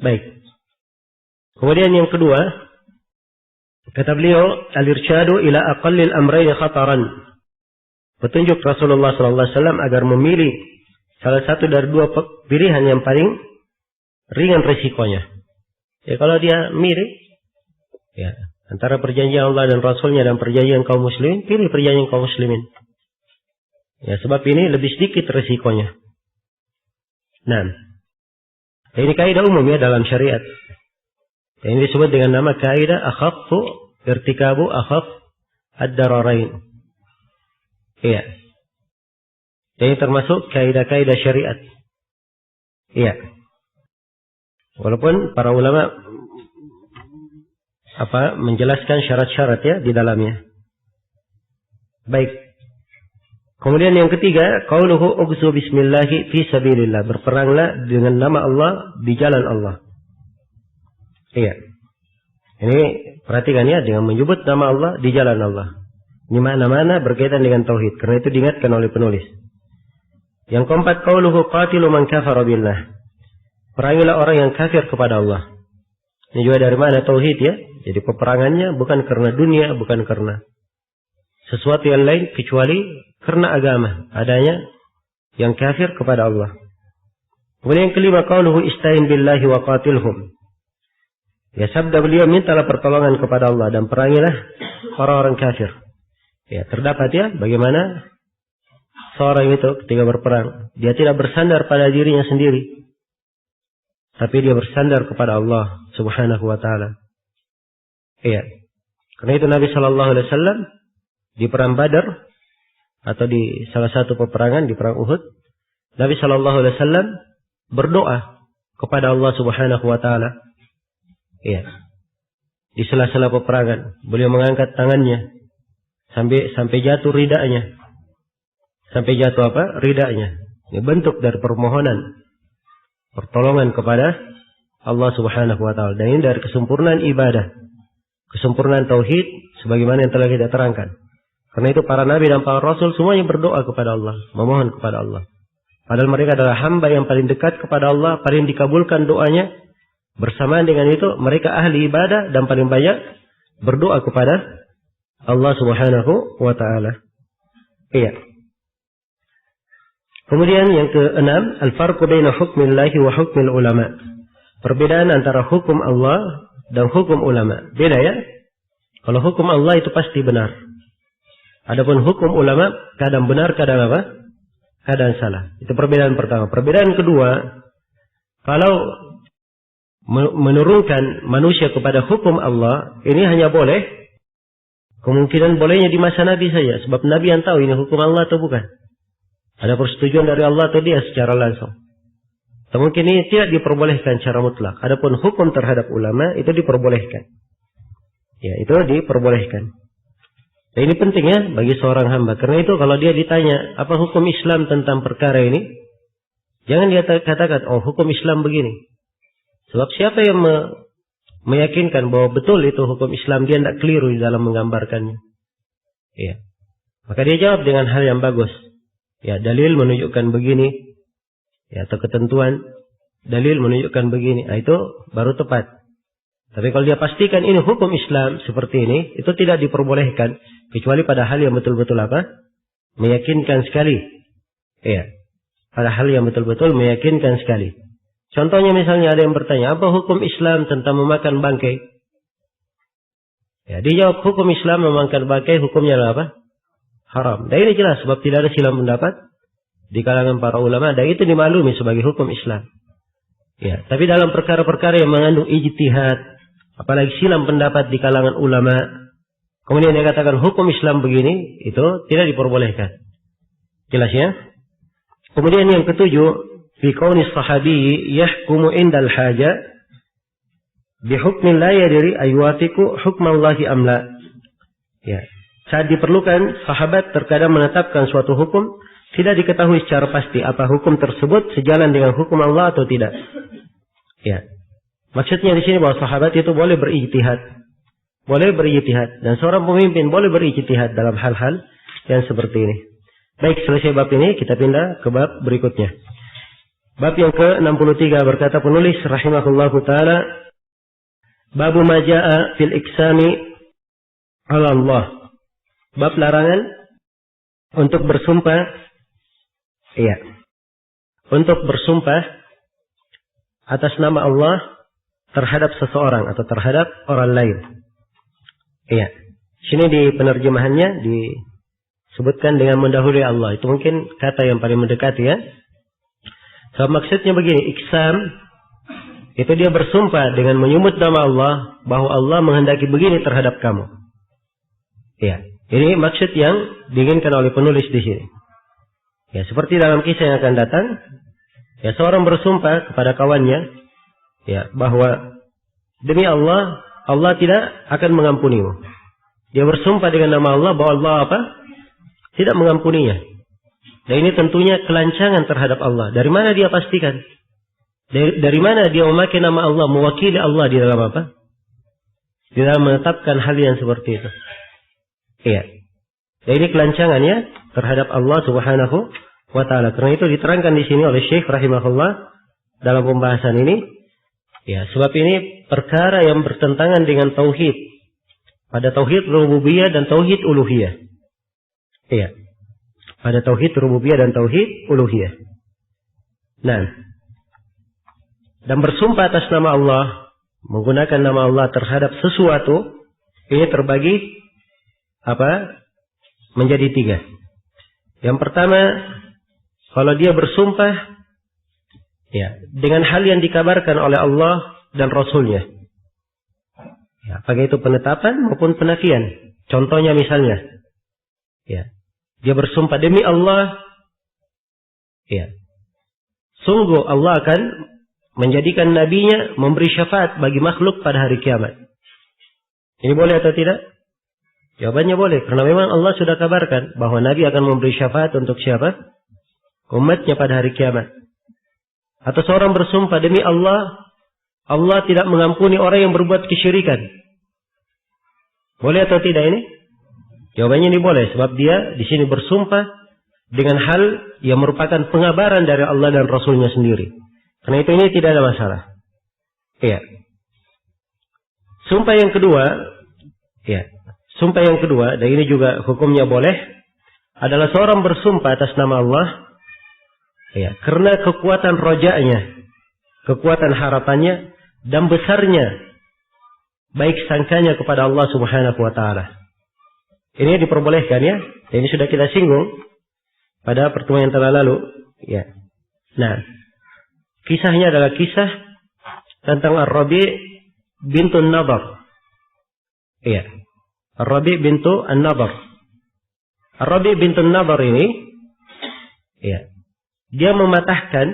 baik. Kemudian yang kedua, kata beliau, al-irsyadu ila aqallil amrayn khataran. Petunjuk Rasulullah SAW agar memilih salah satu dari dua pilihan yang paling ringan risikonya. Ya kalau dia milih, ya antara perjanjian Allah dan Rasulnya dan perjanjian kaum muslimin, pilih perjanjian kaum muslimin. Ya sebab ini lebih sedikit risikonya. Nah. Ini kaidah umum ya dalam syariat. Ini disebut dengan nama kaidah akhaffu irtikabu akhaf ad-dararain. Iya. Ini termasuk kaidah-kaidah syariat. Iya. Walaupun para ulama menjelaskan syarat-syarat ya di dalamnya. Baik. Kemudian yang ketiga, qauluhu ughzu bismillahi fi sabilillah. Berperanglah dengan nama Allah di jalan Allah. Iya. Ini perhatikan ya, dengan menyebut nama Allah di jalan Allah. Ini mana-mana berkaitan dengan tauhid. Karena itu diingatkan oleh penulis. Yang keempat, qauluhu qatilu man kafara billah. Perangilah orang yang kafir kepada Allah. Ini juga dari mana tauhid ya. Jadi peperangannya bukan karena dunia, bukan karena sesuatu yang lain kecuali karena agama, adanya yang kafir kepada Allah. Kemudian yang kelima, qauluhu istain billahi wa qatilhum. Ya, sabda beliau, mintalah pertolongan kepada Allah dan perangilah orang-orang kafir. Ya, terdapat ya bagaimana seorang itu ketika berperang, dia tidak bersandar pada dirinya sendiri, tapi dia bersandar kepada Allah Subhanahu wa taala. Iya. Karena itu Nabi sallallahu alaihi wasallam di perang Badar atau di salah satu peperangan di perang Uhud, Nabi sallallahu alaihi wasallam berdoa kepada Allah Subhanahu wa taala. Iya. Di sela-sela peperangan, beliau mengangkat tangannya sampai jatuh ridanya. Sampai jatuh apa? Ridanya. Ini bentuk dari permohonan pertolongan kepada Allah Subhanahu wa taala. Dan ini dari kesempurnaan ibadah, kesempurnaan tauhid sebagaimana yang telah kita terangkan. Karena itu para nabi dan para rasul semuanya berdoa kepada Allah, memohon kepada Allah. Padahal mereka adalah hamba yang paling dekat kepada Allah, paling dikabulkan doanya. Bersamaan dengan itu mereka ahli ibadah dan paling banyak berdoa kepada Allah Subhanahu wa taala. Iya. Kemudian yang keenam, al-farqu baina hukmillahi wa hukmil ulama. Perbedaan antara hukum Allah dan hukum ulama. Beda ya? Kalau hukum Allah itu pasti benar. Adapun hukum ulama kadang benar, kadang apa? Kadang salah. Itu perbedaan pertama. Perbedaan kedua, kalau menurunkan manusia kepada hukum Allah, ini hanya boleh, kemungkinan bolehnya di masa Nabi saja. Sebab Nabi yang tahu ini hukum Allah atau bukan. Ada persetujuan dari Allah atau dia secara langsung. Atau mungkin ini tidak diperbolehkan secara mutlak. Adapun hukum terhadap ulama itu diperbolehkan. Ya, itu diperbolehkan. Nah, ini penting ya bagi seorang hamba. Karena itu kalau dia ditanya apa hukum Islam tentang perkara ini, jangan dia katakan, oh hukum Islam begini. Sebab siapa yang meyakinkan bahwa betul itu hukum Islam, dia tidak keliru di dalam menggambarkannya. Ya. Maka dia jawab dengan hal yang bagus. Ya, dalil menunjukkan begini. Ya, atau ketentuan dalil menunjukkan begini. Nah, itu baru tepat. Tapi kalau dia pastikan ini hukum Islam seperti ini, itu tidak diperbolehkan kecuali pada hal yang betul-betul apa? Meyakinkan sekali. Ya. Pada hal yang betul-betul meyakinkan sekali. Contohnya misalnya ada yang bertanya, apa hukum Islam tentang memakan bangkai? Ya, dijawab hukum Islam memakan bangkai hukumnya adalah apa? Haram. Dan ini jelas sebab tidak ada silang pendapat di kalangan para ulama dan itu dimaklumi sebagai hukum Islam. Ya, tapi dalam perkara-perkara yang mengandung ijtihad, apalagi silang pendapat di kalangan ulama, kemudian dia katakan hukum Islam begini, itu tidak diperbolehkan. Jelas ya? Kemudian yang ketujuh, fi qauli sahabi yahkumu indal haja bi hukmin la yadri ayuatiku hukmallahi amla. Ya. Saat diperlukan, sahabat terkadang menetapkan suatu hukum, tidak diketahui secara pasti apa hukum tersebut sejalan dengan hukum Allah atau tidak. Ya. Maksudnya di sini bahwa sahabat itu boleh berijtihad. Boleh berijtihad. Dan seorang pemimpin boleh berijtihad dalam hal-hal yang seperti ini. Baik, selesai bab ini, kita pindah ke bab berikutnya. Bab yang ke-63 berkata penulis rahimahullahu ta'ala, Babu maja'a fil iksami ala Allah. Bab larangan untuk bersumpah, iya, untuk bersumpah atas nama Allah terhadap seseorang atau terhadap orang lain. Iya. Sini di penerjemahannya disebutkan dengan mendahului Allah. Itu mungkin kata yang paling mendekati ya. So, maksudnya begini, iksam itu dia bersumpah dengan menyebut nama Allah bahwa Allah menghendaki begini terhadap kamu. Iya. Ini maksud yang diinginkan oleh penulis di sini. Ya, seperti dalam kisah yang akan datang, ya seorang bersumpah kepada kawannya, ya bahwa demi Allah, Allah tidak akan mengampunimu. Dia bersumpah dengan nama Allah bahwa Allah apa? Tidak mengampuninya. Dan ini tentunya kelancangan terhadap Allah. Dari mana dia pastikan? Dari mana dia memakai nama Allah, mewakili Allah di dalam apa? Di dalam menetapkan hal yang seperti itu. Iya. Dan ini kelancangannya terhadap Allah Subhanahu wa ta'ala. Karena itu diterangkan di sini oleh Syekh rahimahullah dalam pembahasan ini. Ya, sebab ini perkara yang bertentangan dengan tauhid. Pada tauhid rububiyah dan tauhid uluhiyah. Iya. Ada tauhid rububiyah dan tauhid uluhiyah. Nah, dan bersumpah atas nama Allah, menggunakan nama Allah terhadap sesuatu, ini terbagi menjadi 3. Yang pertama, kalau dia bersumpah dengan hal yang dikabarkan oleh Allah dan Rasulnya. Apakah itu penetapan maupun penafian. Contohnya misalnya, dia bersumpah demi Allah, sungguh Allah akan menjadikan nabinya memberi syafaat bagi makhluk pada hari kiamat. Ini boleh atau tidak? Jawabannya boleh, karena memang Allah sudah kabarkan bahwa nabi akan memberi syafaat untuk siapa? Umatnya pada hari kiamat. Atau seorang bersumpah demi Allah, Allah tidak mengampuni orang yang berbuat kesyirikan. Boleh atau tidak ini? Jawabannya ini boleh, sebab dia di sini bersumpah dengan hal yang merupakan pengabaran dari Allah dan Rasulnya sendiri. Karena itu ini tidak ada masalah. Sumpah yang kedua, dan ini juga hukumnya boleh, adalah seorang bersumpah atas nama Allah, karena kekuatan rojanya, kekuatan harapannya, dan besarnya baik sangkanya kepada Allah Subhanahu wa Ta'ala. Ini diperbolehkan ya. Ini sudah kita singgung pada pertemuan yang telah lalu. Nah, kisahnya adalah kisah tentang Ar-Rabi' bintu An-Nadhr. Ar-Rabi' bintu An-Nadhr. Ar-Rabi' bintu An-Nadhr ini, dia mematahkan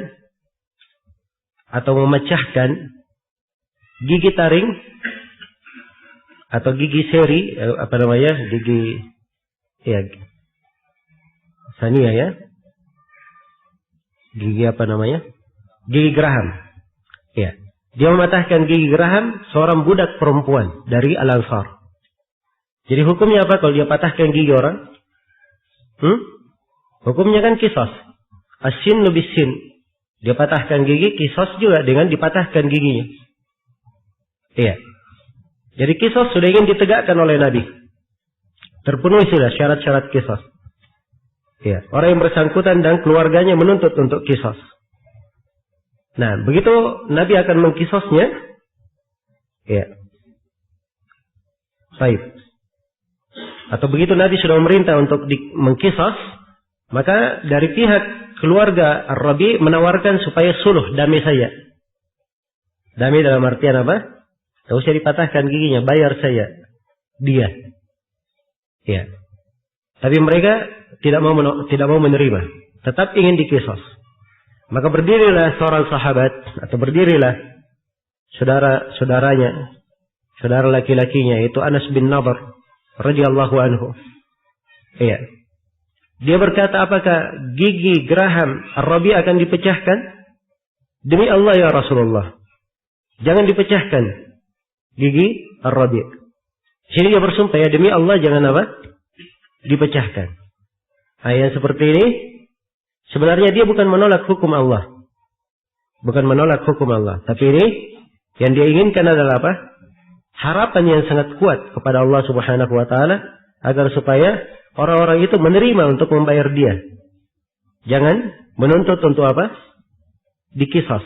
atau memecahkan gigi taring atau gigi seri, gigi sania ya. Gigi gigi geraham. Dia mematahkan gigi geraham seorang budak perempuan dari Al-Ansar. Jadi hukumnya apa kalau dia patahkan gigi orang? Hukumnya kan qisas. As-sin lebih sin. Dia patahkan gigi, qisas juga dengan dipatahkan giginya. Jadi qisas sudah ingin ditegakkan oleh Nabi. Terpenuhi sudah syarat-syarat qisas. Orang yang bersangkutan dan keluarganya menuntut untuk qisas. Nah, begitu Nabi akan mengqisasnya, baik. Atau begitu Nabi sudah memerintah untuk mengqisas, maka dari pihak keluarga Ar-Rabi menawarkan supaya suluh, damai saja. Damai dalam artian apa? Tidak usah dipatahkan giginya, bayar saya dia. Tapi mereka tidak mau menerima, tetap ingin diqisas. Maka berdirilah seorang sahabat atau berdirilah saudara-saudaranya, saudara laki-lakinya, yaitu Anas bin Nadhr radhiyallahu anhu. Dia berkata, apakah gigi geraham Ar-Rabi akan dipecahkan? Demi Allah ya Rasulullah, jangan dipecahkan gigi Ar-Rabi. Sini dia bersumpah, ya demi Allah jangan dipecahkan. Yang seperti ini sebenarnya dia bukan menolak hukum Allah. Bukan menolak hukum Allah. Tapi ini yang dia inginkan adalah apa? Harapan yang sangat kuat kepada Allah Subhanahu wa Ta'ala, agar supaya orang-orang itu menerima untuk membayar dia. Jangan menuntut untuk apa? Diqisas.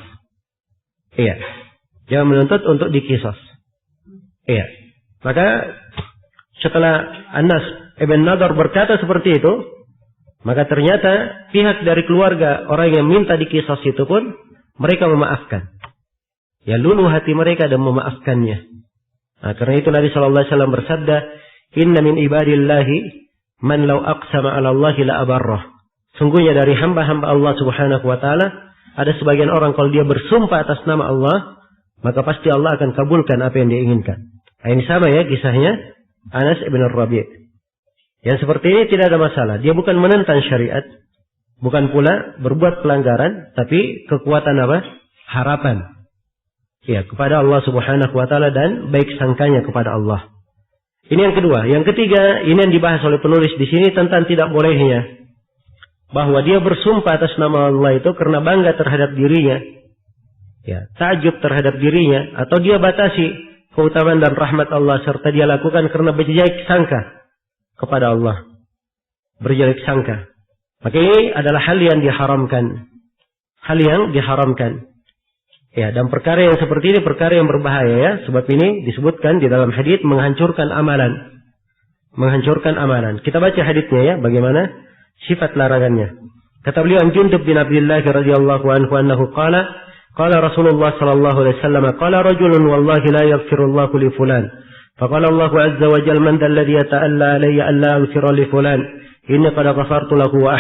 Jangan menuntut untuk diqisas. Maka setelah Anas ibn Nadhr berkata seperti itu, maka ternyata pihak dari keluarga orang yang minta diqisas itu pun mereka memaafkan. Luluh hati mereka dan memaafkannya. Nah, karena itu Nabi sallallahu alaihi wasallam bersabda, "Inna min ibadillahi man law aqsama 'ala Allahi la abarrah." Sungguhnya dari hamba-hamba Allah Subhanahu wa Ta'ala ada sebagian orang kalau dia bersumpah atas nama Allah, maka pasti Allah akan kabulkan apa yang dia inginkan. Nah, ini sama ya kisahnya Anas ibn Rabi'. Yang seperti ini tidak ada masalah. Dia bukan menentang syariat, bukan pula berbuat pelanggaran, tapi kekuatan apa? Harapan. Kepada Allah Subhanahu wa Ta'ala dan baik sangkanya kepada Allah. Ini yang kedua. Yang ketiga, ini yang dibahas oleh penulis di sini tentang tidak bolehnya bahwa dia bersumpah atas nama Allah itu karena bangga terhadap dirinya, takjub terhadap dirinya, atau dia batasi keutamaan dan rahmat Allah, serta dia lakukan karena berjelek sangka kepada Allah. Berjelek sangka. Maka ini adalah hal yang diharamkan. Hal yang diharamkan. Ya, dan perkara yang seperti ini perkara yang berbahaya ya. Sebab ini disebutkan di dalam hadits menghancurkan amalan. Menghancurkan amalan. Kita baca haditsnya ya, bagaimana sifat larangannya. Kata beliau Jundub bin Abdullah radhiyallahu anhu annahu qala Rasulullah sallallahu alaihi wasallam qala rajulun wallahi la yaghfirullahu li fulan. Faqala Allah azza wa jalla man dhal ladhi yata'alla alayya an la aghfira li fulan inni qad ghafartu lahu wa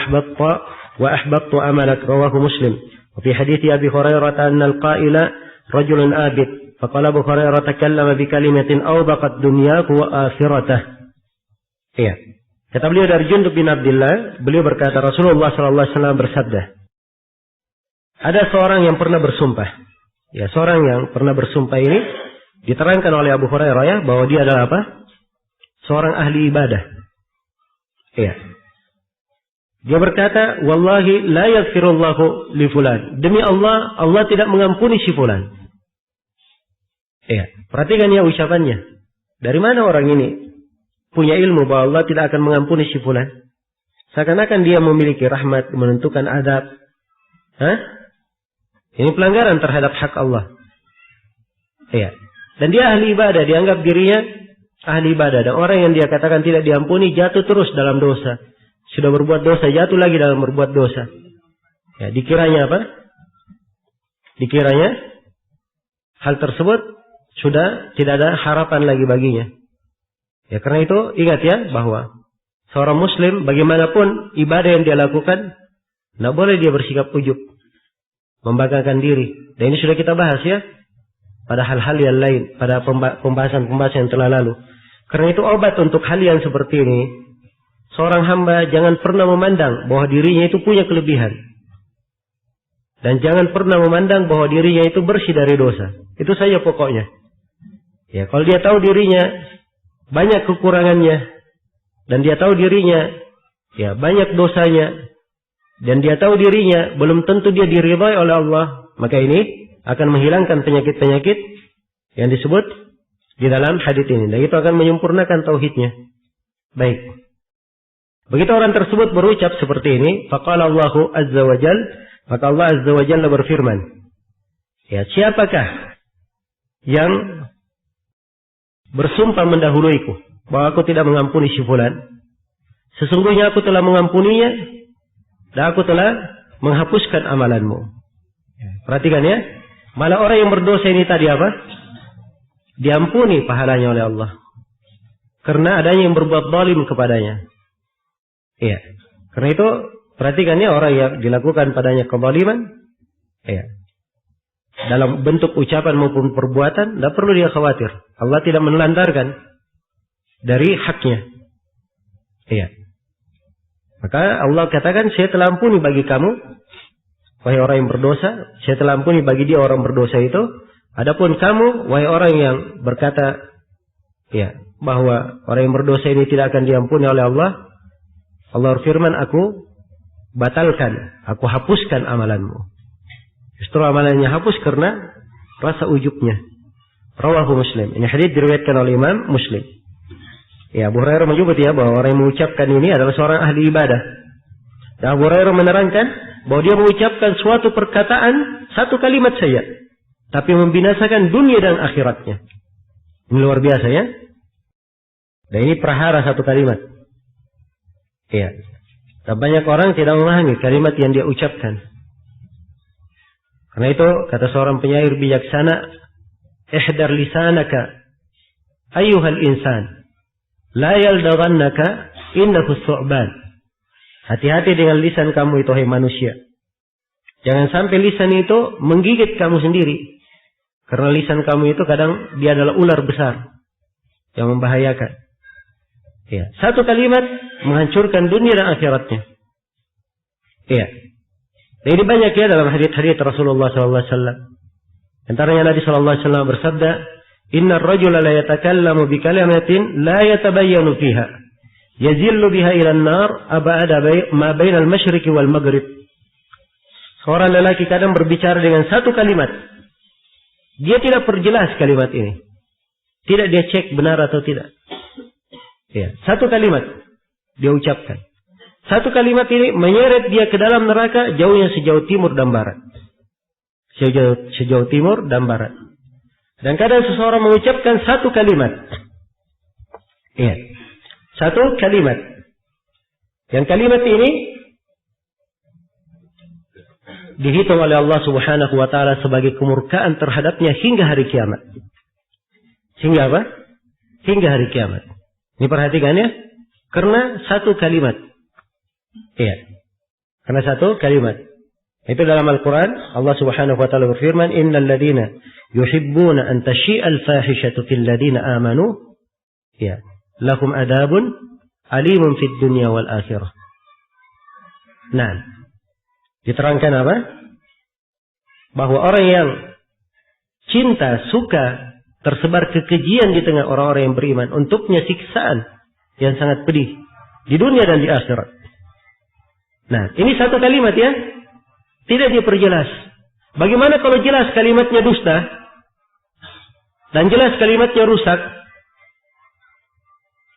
ahbattu amalak rawahu Muslim. Wa fi hadits Abi Hurairah anna al-qa'ila rajulun abid. Faqala Abu Hurairah takallama bi kalimatin awbaqat dunyahu wa akhiratah. Iya. Kata beliau dari Jundub bin Abdullah, beliau berkata Rasulullah sallallahu alaihi wasallam bersabda, ada seorang yang pernah bersumpah. Ya, seorang yang pernah bersumpah ini diterangkan oleh Abu Hurairah ya, bahwa dia adalah apa? Seorang ahli ibadah. Iya. Dia berkata, wallahi la yaghfirullahu li fulan. Demi Allah, Allah tidak mengampuni si fulan. Iya. Perhatikan ya ucapannya. Dari mana orang ini punya ilmu bahwa Allah tidak akan mengampuni si fulan? Seakan-akan dia memiliki rahmat, menentukan adab. Hah? Ini pelanggaran terhadap hak Allah. Iya. Dan dia ahli ibadah, dianggap dirinya ahli ibadah. Dan orang yang dia katakan tidak diampuni jatuh terus dalam dosa. Sudah berbuat dosa, jatuh lagi dalam berbuat dosa. Ya, dikiranya apa? Dikiranya hal tersebut sudah tidak ada harapan lagi baginya. Ya, karena itu ingat ya bahwa seorang muslim bagaimanapun ibadah yang dia lakukan, tidak boleh dia bersikap ujub, membanggakan diri. Dan ini sudah kita bahas ya pada hal-hal yang lain, pada pembahasan-pembahasan yang telah lalu. Karena itu obat untuk hal yang seperti ini, seorang hamba jangan pernah memandang bahwa dirinya itu punya kelebihan. Dan jangan pernah memandang bahwa dirinya itu bersih dari dosa. Itu saja pokoknya. Ya, kalau dia tahu dirinya banyak kekurangannya, dan dia tahu dirinya ya banyak dosanya, dan dia tahu dirinya belum tentu dia diridhai oleh Allah, maka ini akan menghilangkan penyakit-penyakit yang disebut di dalam hadits ini, dan itu akan menyempurnakan tauhidnya. Baik. Begitu orang tersebut berucap seperti ini, faqala Allahu azza wa jalla, maka Allah azza wa jalla berfirman, ya, siapakah yang bersumpah mendahuluiku bahwa aku tidak mengampuni si fulan? Sesungguhnya aku telah mengampuninya dan aku telah menghapuskan amalanmu. Perhatikan ya, malah orang yang berdosa ini tadi apa? Diampuni pahalanya oleh Allah karena adanya yang berbuat zalim kepadanya. Iya. Karena itu perhatikan ya, orang yang dilakukan padanya kezaliman, iya, dalam bentuk ucapan maupun perbuatan, tidak perlu dia khawatir. Allah tidak menelantarkan dari haknya. Iya. Maka Allah katakan, saya telah ampuni bagi kamu, wahai orang yang berdosa, saya telah ampuni bagi dia orang berdosa itu. Adapun kamu, wahai orang yang berkata, ya, bahwa orang yang berdosa ini tidak akan diampuni oleh Allah, Allah berfirman, aku batalkan, aku hapuskan amalanmu. Justru amalannya hapus karena rasa ujubnya. Rawahu Muslim. Ini hadits diriwayatkan oleh Imam Muslim. Ya, Abu Hurairah menyebut ya bahwa orang yang mengucapkan ini adalah seorang ahli ibadah. Dan Abu Hurairah menerangkan bahwa dia mengucapkan suatu perkataan, satu kalimat saja, tapi membinasakan dunia dan akhiratnya. Ini luar biasa ya. Dan ini prahara satu kalimat. Ya. Dan banyak orang tidak memahami kalimat yang dia ucapkan. Karena itu kata seorang penyair bijaksana, ihdar lisanaka ayyuhal insan, la yaldaghannaka innahu su'ban. Hati-hati dengan lisan kamu itu, hai manusia. Jangan sampai lisan itu menggigit kamu sendiri. Karena lisan kamu itu kadang dia adalah ular besar yang membahayakan. Ya, satu kalimat menghancurkan dunia dan akhiratnya. Iya. Dan ini banyak ya dalam hadits-hadits Rasulullah SAW. Antaranya Nabi SAW bersabda, Inna ar-rajula la yatakallamu bi kalimatin la yatabayyanu fiha, yazillu biha ila an-nar abada ma baina al-masyriqi wal maghrib. Seorang lelaki kadang berbicara dengan satu kalimat. Dia tidak perjelas kalimat ini. Tidak dia cek benar atau tidak. Ya, satu kalimat dia ucapkan. Satu kalimat ini menyeret dia ke dalam neraka jauhnya sejauh timur dan barat. Sejauh timur dan barat. Dan kadang seseorang mengucapkan satu kalimat. Iya. Satu kalimat. Yang kalimat ini dihitung oleh Allah Subhanahu wa taala sebagai kemurkaan terhadapnya hingga hari kiamat. Hingga apa? Hingga hari kiamat. Ini perhatikan ya. Karena satu kalimat. Iya. Karena satu kalimat. Itu dalam Al-Quran Allah Subhanahu wa taala berfirman, "Innal ladzina yuhibbuna an tashi'al fahishatu fil ladzina amanu, ya, lahum adabun alimun fid dunya wal akhirah." Nah, diterangkan apa? Bahwa orang yang cinta, suka tersebar kekejian di tengah orang-orang yang beriman, untuknya siksaan yang sangat pedih di dunia dan di akhirat. Nah, ini satu kalimat ya. Tidak diperjelas. Bagaimana kalau jelas kalimatnya dusta dan jelas kalimatnya rusak?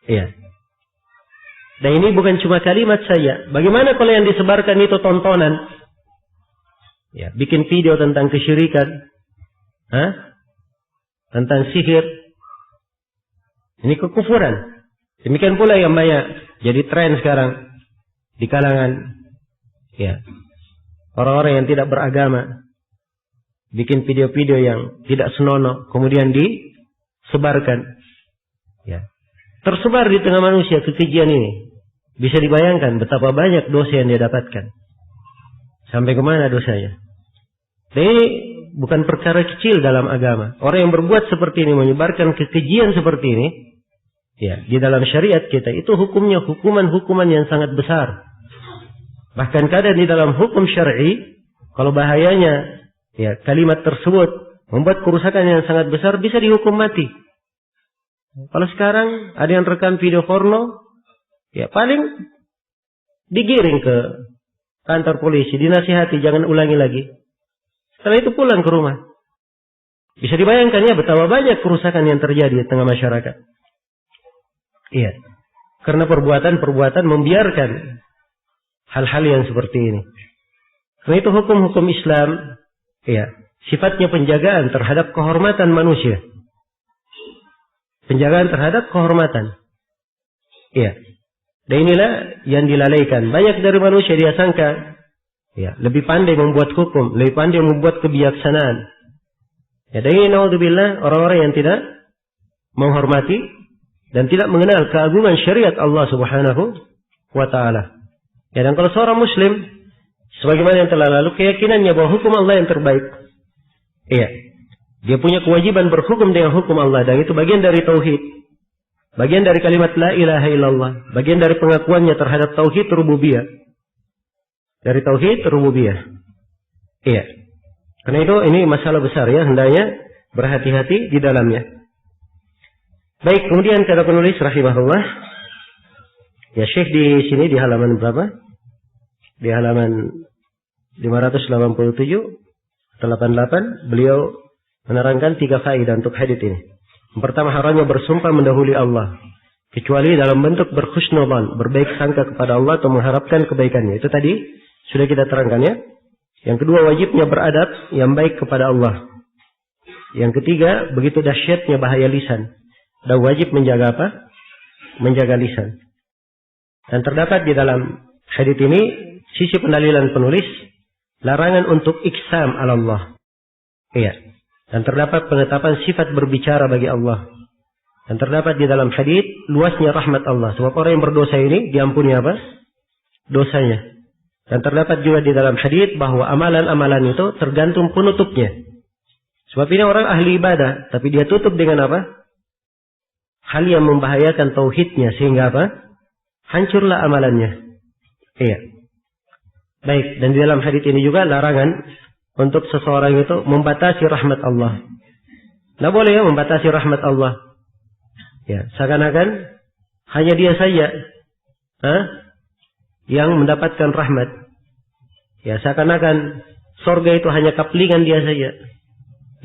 Iya. Dan ini bukan cuma kalimat saja. Bagaimana kalau yang disebarkan itu tontonan? Ya, bikin video tentang kesyirikan, tentang sihir. Ini kekufuran. Demikian pula yang banyak jadi tren sekarang di kalangan ya orang-orang yang tidak beragama, bikin video-video yang tidak senonoh, kemudian disebarkan. Ya. Tersebar di tengah manusia kekejian ini. Bisa dibayangkan betapa banyak dosa yang dia dapatkan. Sampai kemana dosanya? Dan ini bukan perkara kecil dalam agama. Orang yang berbuat seperti ini, menyebarkan kekejian seperti ini, ya, di dalam syariat kita, itu hukumnya hukuman-hukuman yang sangat besar. Bahkan kadang di dalam hukum syar'i, kalau bahayanya ya kalimat tersebut membuat kerusakan yang sangat besar, bisa dihukum mati. Kalau sekarang ada yang rekam video porno, ya paling digiring ke kantor polisi, dinasihati jangan ulangi lagi. Setelah itu pulang ke rumah. Bisa dibayangkan ya betapa banyak kerusakan yang terjadi di tengah masyarakat. Iya. Karena perbuatan-perbuatan membiarkan hal-hal yang seperti ini. Karena itu hukum-hukum Islam, ya, sifatnya penjagaan terhadap kehormatan manusia. Penjagaan terhadap kehormatan. Iya. Dan inilah yang dilalaikan. Banyak dari manusia dia sangka, ya, lebih pandai membuat hukum, lebih pandai membuat kebijaksanaan. Ya, dan ini naudzubillah orang-orang yang tidak menghormati dan tidak mengenal keagungan syariat Allah Subhanahu wa taala. Ya, dan kalau seorang muslim sebagaimana yang telah lalu, keyakinannya bahwa hukum Allah yang terbaik. Iya. Dia punya kewajiban berhukum dengan hukum Allah, dan itu bagian dari tauhid. Bagian dari kalimat la ilaha illallah, bagian dari pengakuannya terhadap tauhid rububiyah. Dari tauhid rububiyah. Iya. Karena itu ini masalah besar ya, hendaknya berhati-hati di dalamnya. Baik, kemudian kata penulis rahimahullah, ya Syekh di sini di halaman berapa? Di halaman 587 atau 88 beliau menerangkan 3 faedah untuk hadits ini. Yang pertama, haramnya bersumpah mendahului Allah kecuali dalam bentuk berhusnudzan, berbaik sangka kepada Allah atau mengharapkan kebaikannya. Itu tadi sudah kita terangkan ya. Yang kedua, wajibnya beradab yang baik kepada Allah. Yang ketiga, begitu dahsyatnya bahaya lisan dan wajib menjaga apa? Menjaga lisan. Dan terdapat di dalam hadits ini sisi pendalilan penulis larangan untuk iksam ala Allah. Iya. Dan terdapat penetapan sifat berbicara bagi Allah. Dan terdapat di dalam hadits luasnya rahmat Allah. Sebab orang yang berdosa ini diampuni apa? Dosanya. Dan terdapat juga di dalam hadits bahwa amalan-amalan itu tergantung penutupnya. Sebab ini orang ahli ibadah, tapi dia tutup dengan apa? Hal yang membahayakan tauhidnya sehingga apa? Hancurlah amalannya. Iya. Baik, dan di dalam hadits ini juga larangan untuk seseorang itu membatasi rahmat Allah. Tidak boleh ya membatasi rahmat Allah. Ya, seakan-akan hanya dia saja yang mendapatkan rahmat. Ya, seakan-akan surga itu hanya kaplingan dia saja.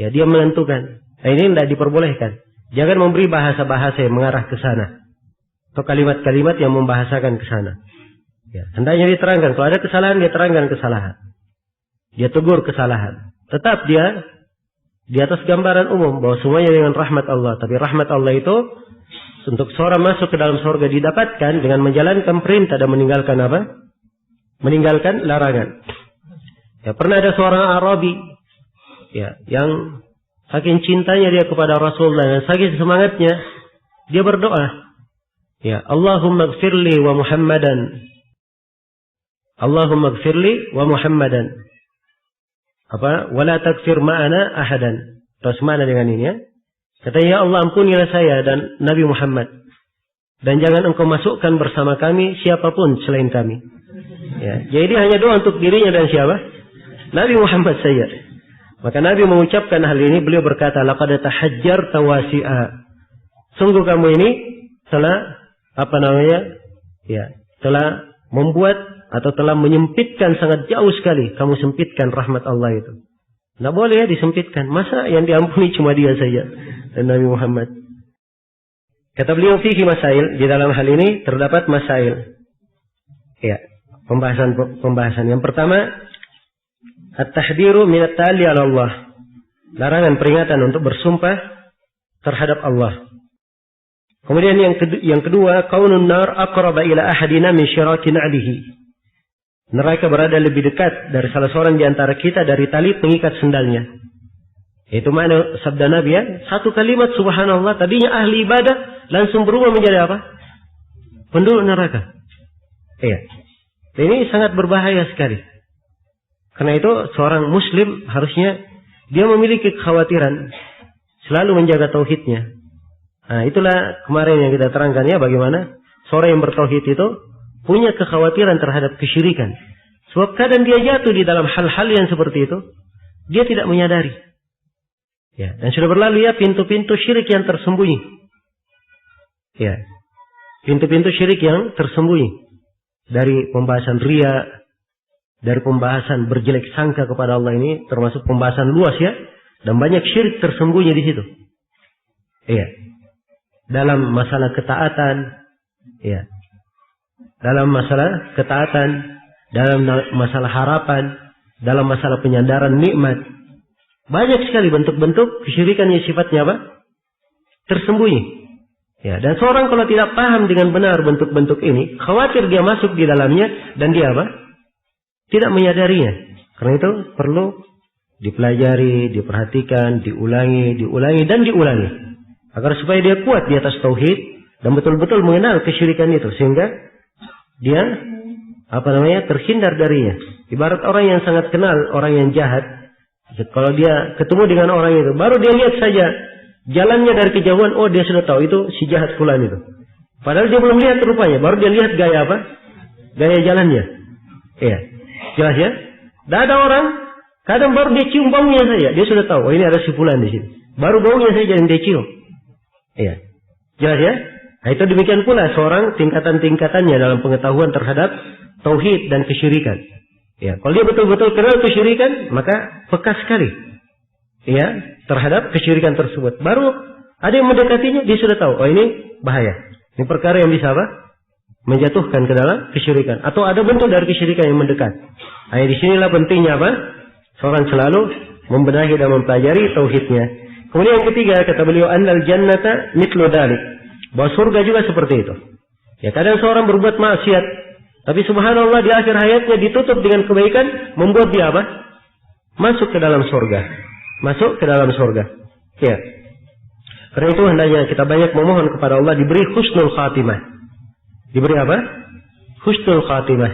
Ya, dia menentukan. Nah, ini tidak diperbolehkan. Jangan memberi bahasa-bahasa yang mengarah ke sana. Atau kalimat-kalimat yang membahasakan ke sana. Ya, hendaknya diterangkan. Kalau ada kesalahan, dia terangkan kesalahan. Dia tegur kesalahan. Tetap dia di atas gambaran umum bahwa semuanya dengan rahmat Allah. Tapi rahmat Allah itu untuk seorang masuk ke dalam surga didapatkan dengan menjalankan perintah dan meninggalkan apa? Meninggalkan larangan. Ya, pernah ada seorang Arabi, ya, yang saking cintanya dia kepada Rasulullah dan saking semangatnya dia berdoa, ya, Allahumma gfirli wa Muhammadan. Allahumma gfirli wa Muhammadan. Apa? Wala takfir ma'ana ahadan. Terus mana dengan ini ya? Katanya, ya Allah, ampunilah saya dan Nabi Muhammad. Dan jangan engkau masukkan bersama kami siapapun selain kami. Ya, jadi hanya doa untuk dirinya dan siapa? Nabi Muhammad saja. Maka Nabi mengucapkan hal ini, beliau berkata, laqad tahajjarta wasi'a. Sungguh kamu ini telah telah membuat atau telah menyempitkan sangat jauh sekali. Kamu sempitkan rahmat Allah itu. Tidak boleh ya disempitkan. Masa yang diampuni cuma dia saja dan Nabi Muhammad. Kata beliau, fihi masail. Di dalam hal ini terdapat masail. Ya, pembahasan. Yang pertama, at-tahdiru min at-ta'alli 'ala Allah. Larangan peringatan untuk bersumpah terhadap Allah. Kemudian yang kedua, kaunun nar aqraba ila ahadina min syirakin 'alihi. Neraka berada lebih dekat dari salah seorang di antara kita dari tali pengikat sendalnya. Itu mana sabda Nabi ya? Satu kalimat subhanallah, tadinya ahli ibadah langsung berubah menjadi apa? Penduduk neraka. Iya. Ini sangat berbahaya sekali. Karena itu seorang muslim harusnya dia memiliki kekhawatiran selalu menjaga tauhidnya. Nah, itulah kemarin yang kita terangkan ya, bagaimana seorang yang bertauhid itu punya kekhawatiran terhadap kesyirikan. Sebab kadang dia jatuh di dalam hal-hal yang seperti itu, dia tidak menyadari. Ya, dan sudah berlalu ya pintu-pintu syirik yang tersembunyi. Ya. Pintu-pintu syirik yang tersembunyi. Dari pembahasan riya, dari pembahasan berjelek sangka kepada Allah, ini termasuk pembahasan luas ya, dan banyak syirik tersembunyi di situ. Iya. Dalam masalah ketaatan, ya. Dalam masalah ketaatan, dalam masalah harapan, dalam masalah penyandaran nikmat. Banyak sekali bentuk-bentuk kesyirikan yang sifatnya apa? Tersembunyi. Ya, dan seorang kalau tidak paham dengan benar bentuk-bentuk ini, khawatir dia masuk di dalamnya dan dia apa? Tidak menyadarinya. Karena itu perlu dipelajari, diperhatikan, diulangi dan diulangi. Agar supaya dia kuat di atas tauhid dan betul-betul mengenal kesyirikan itu sehingga dia terhindar darinya. Ibarat orang yang sangat kenal orang yang jahat, kalau dia ketemu dengan orang itu, baru dia lihat saja jalannya dari kejauhan, oh dia sudah tahu itu si jahat fulan itu. Padahal dia belum lihat rupanya, baru dia lihat gaya apa? Gaya jalannya. Iya, jelas ya. Dan ada orang kadang baru dia cium baunya saja, dia sudah tahu, oh ini ada si fulan di sini. Baru baunya saja yang dia cium. Iya, jelas ya. Nah, itu demikian pula seorang tingkatan-tingkatannya dalam pengetahuan terhadap tauhid dan kesyirikan. Ya, kalau dia betul-betul kenal kesyirikan, maka peka sekali ya terhadap kesyirikan tersebut. Baru ada yang mendekatinya, dia sudah tahu, oh ini bahaya. Ini perkara yang bisa apa? Menjatuhkan ke dalam kesyirikan. Atau ada bentuk dari kesyirikan yang mendekat. Nah, di sinilah pentingnya apa? Seorang selalu membenahi dan mempelajari tauhidnya. Kemudian yang ketiga, kata beliau, annal jannata mithlu dzalik. Bahwa surga juga seperti itu. Ya, kadang seorang berbuat maksiat, tapi subhanallah di akhir hayatnya ditutup dengan kebaikan, membuat dia apa? Masuk ke dalam surga. Masuk ke dalam surga. Ya. Karena itu hendaknya kita banyak memohon kepada Allah diberi husnul khatimah. Diberi apa? Husnul khatimah.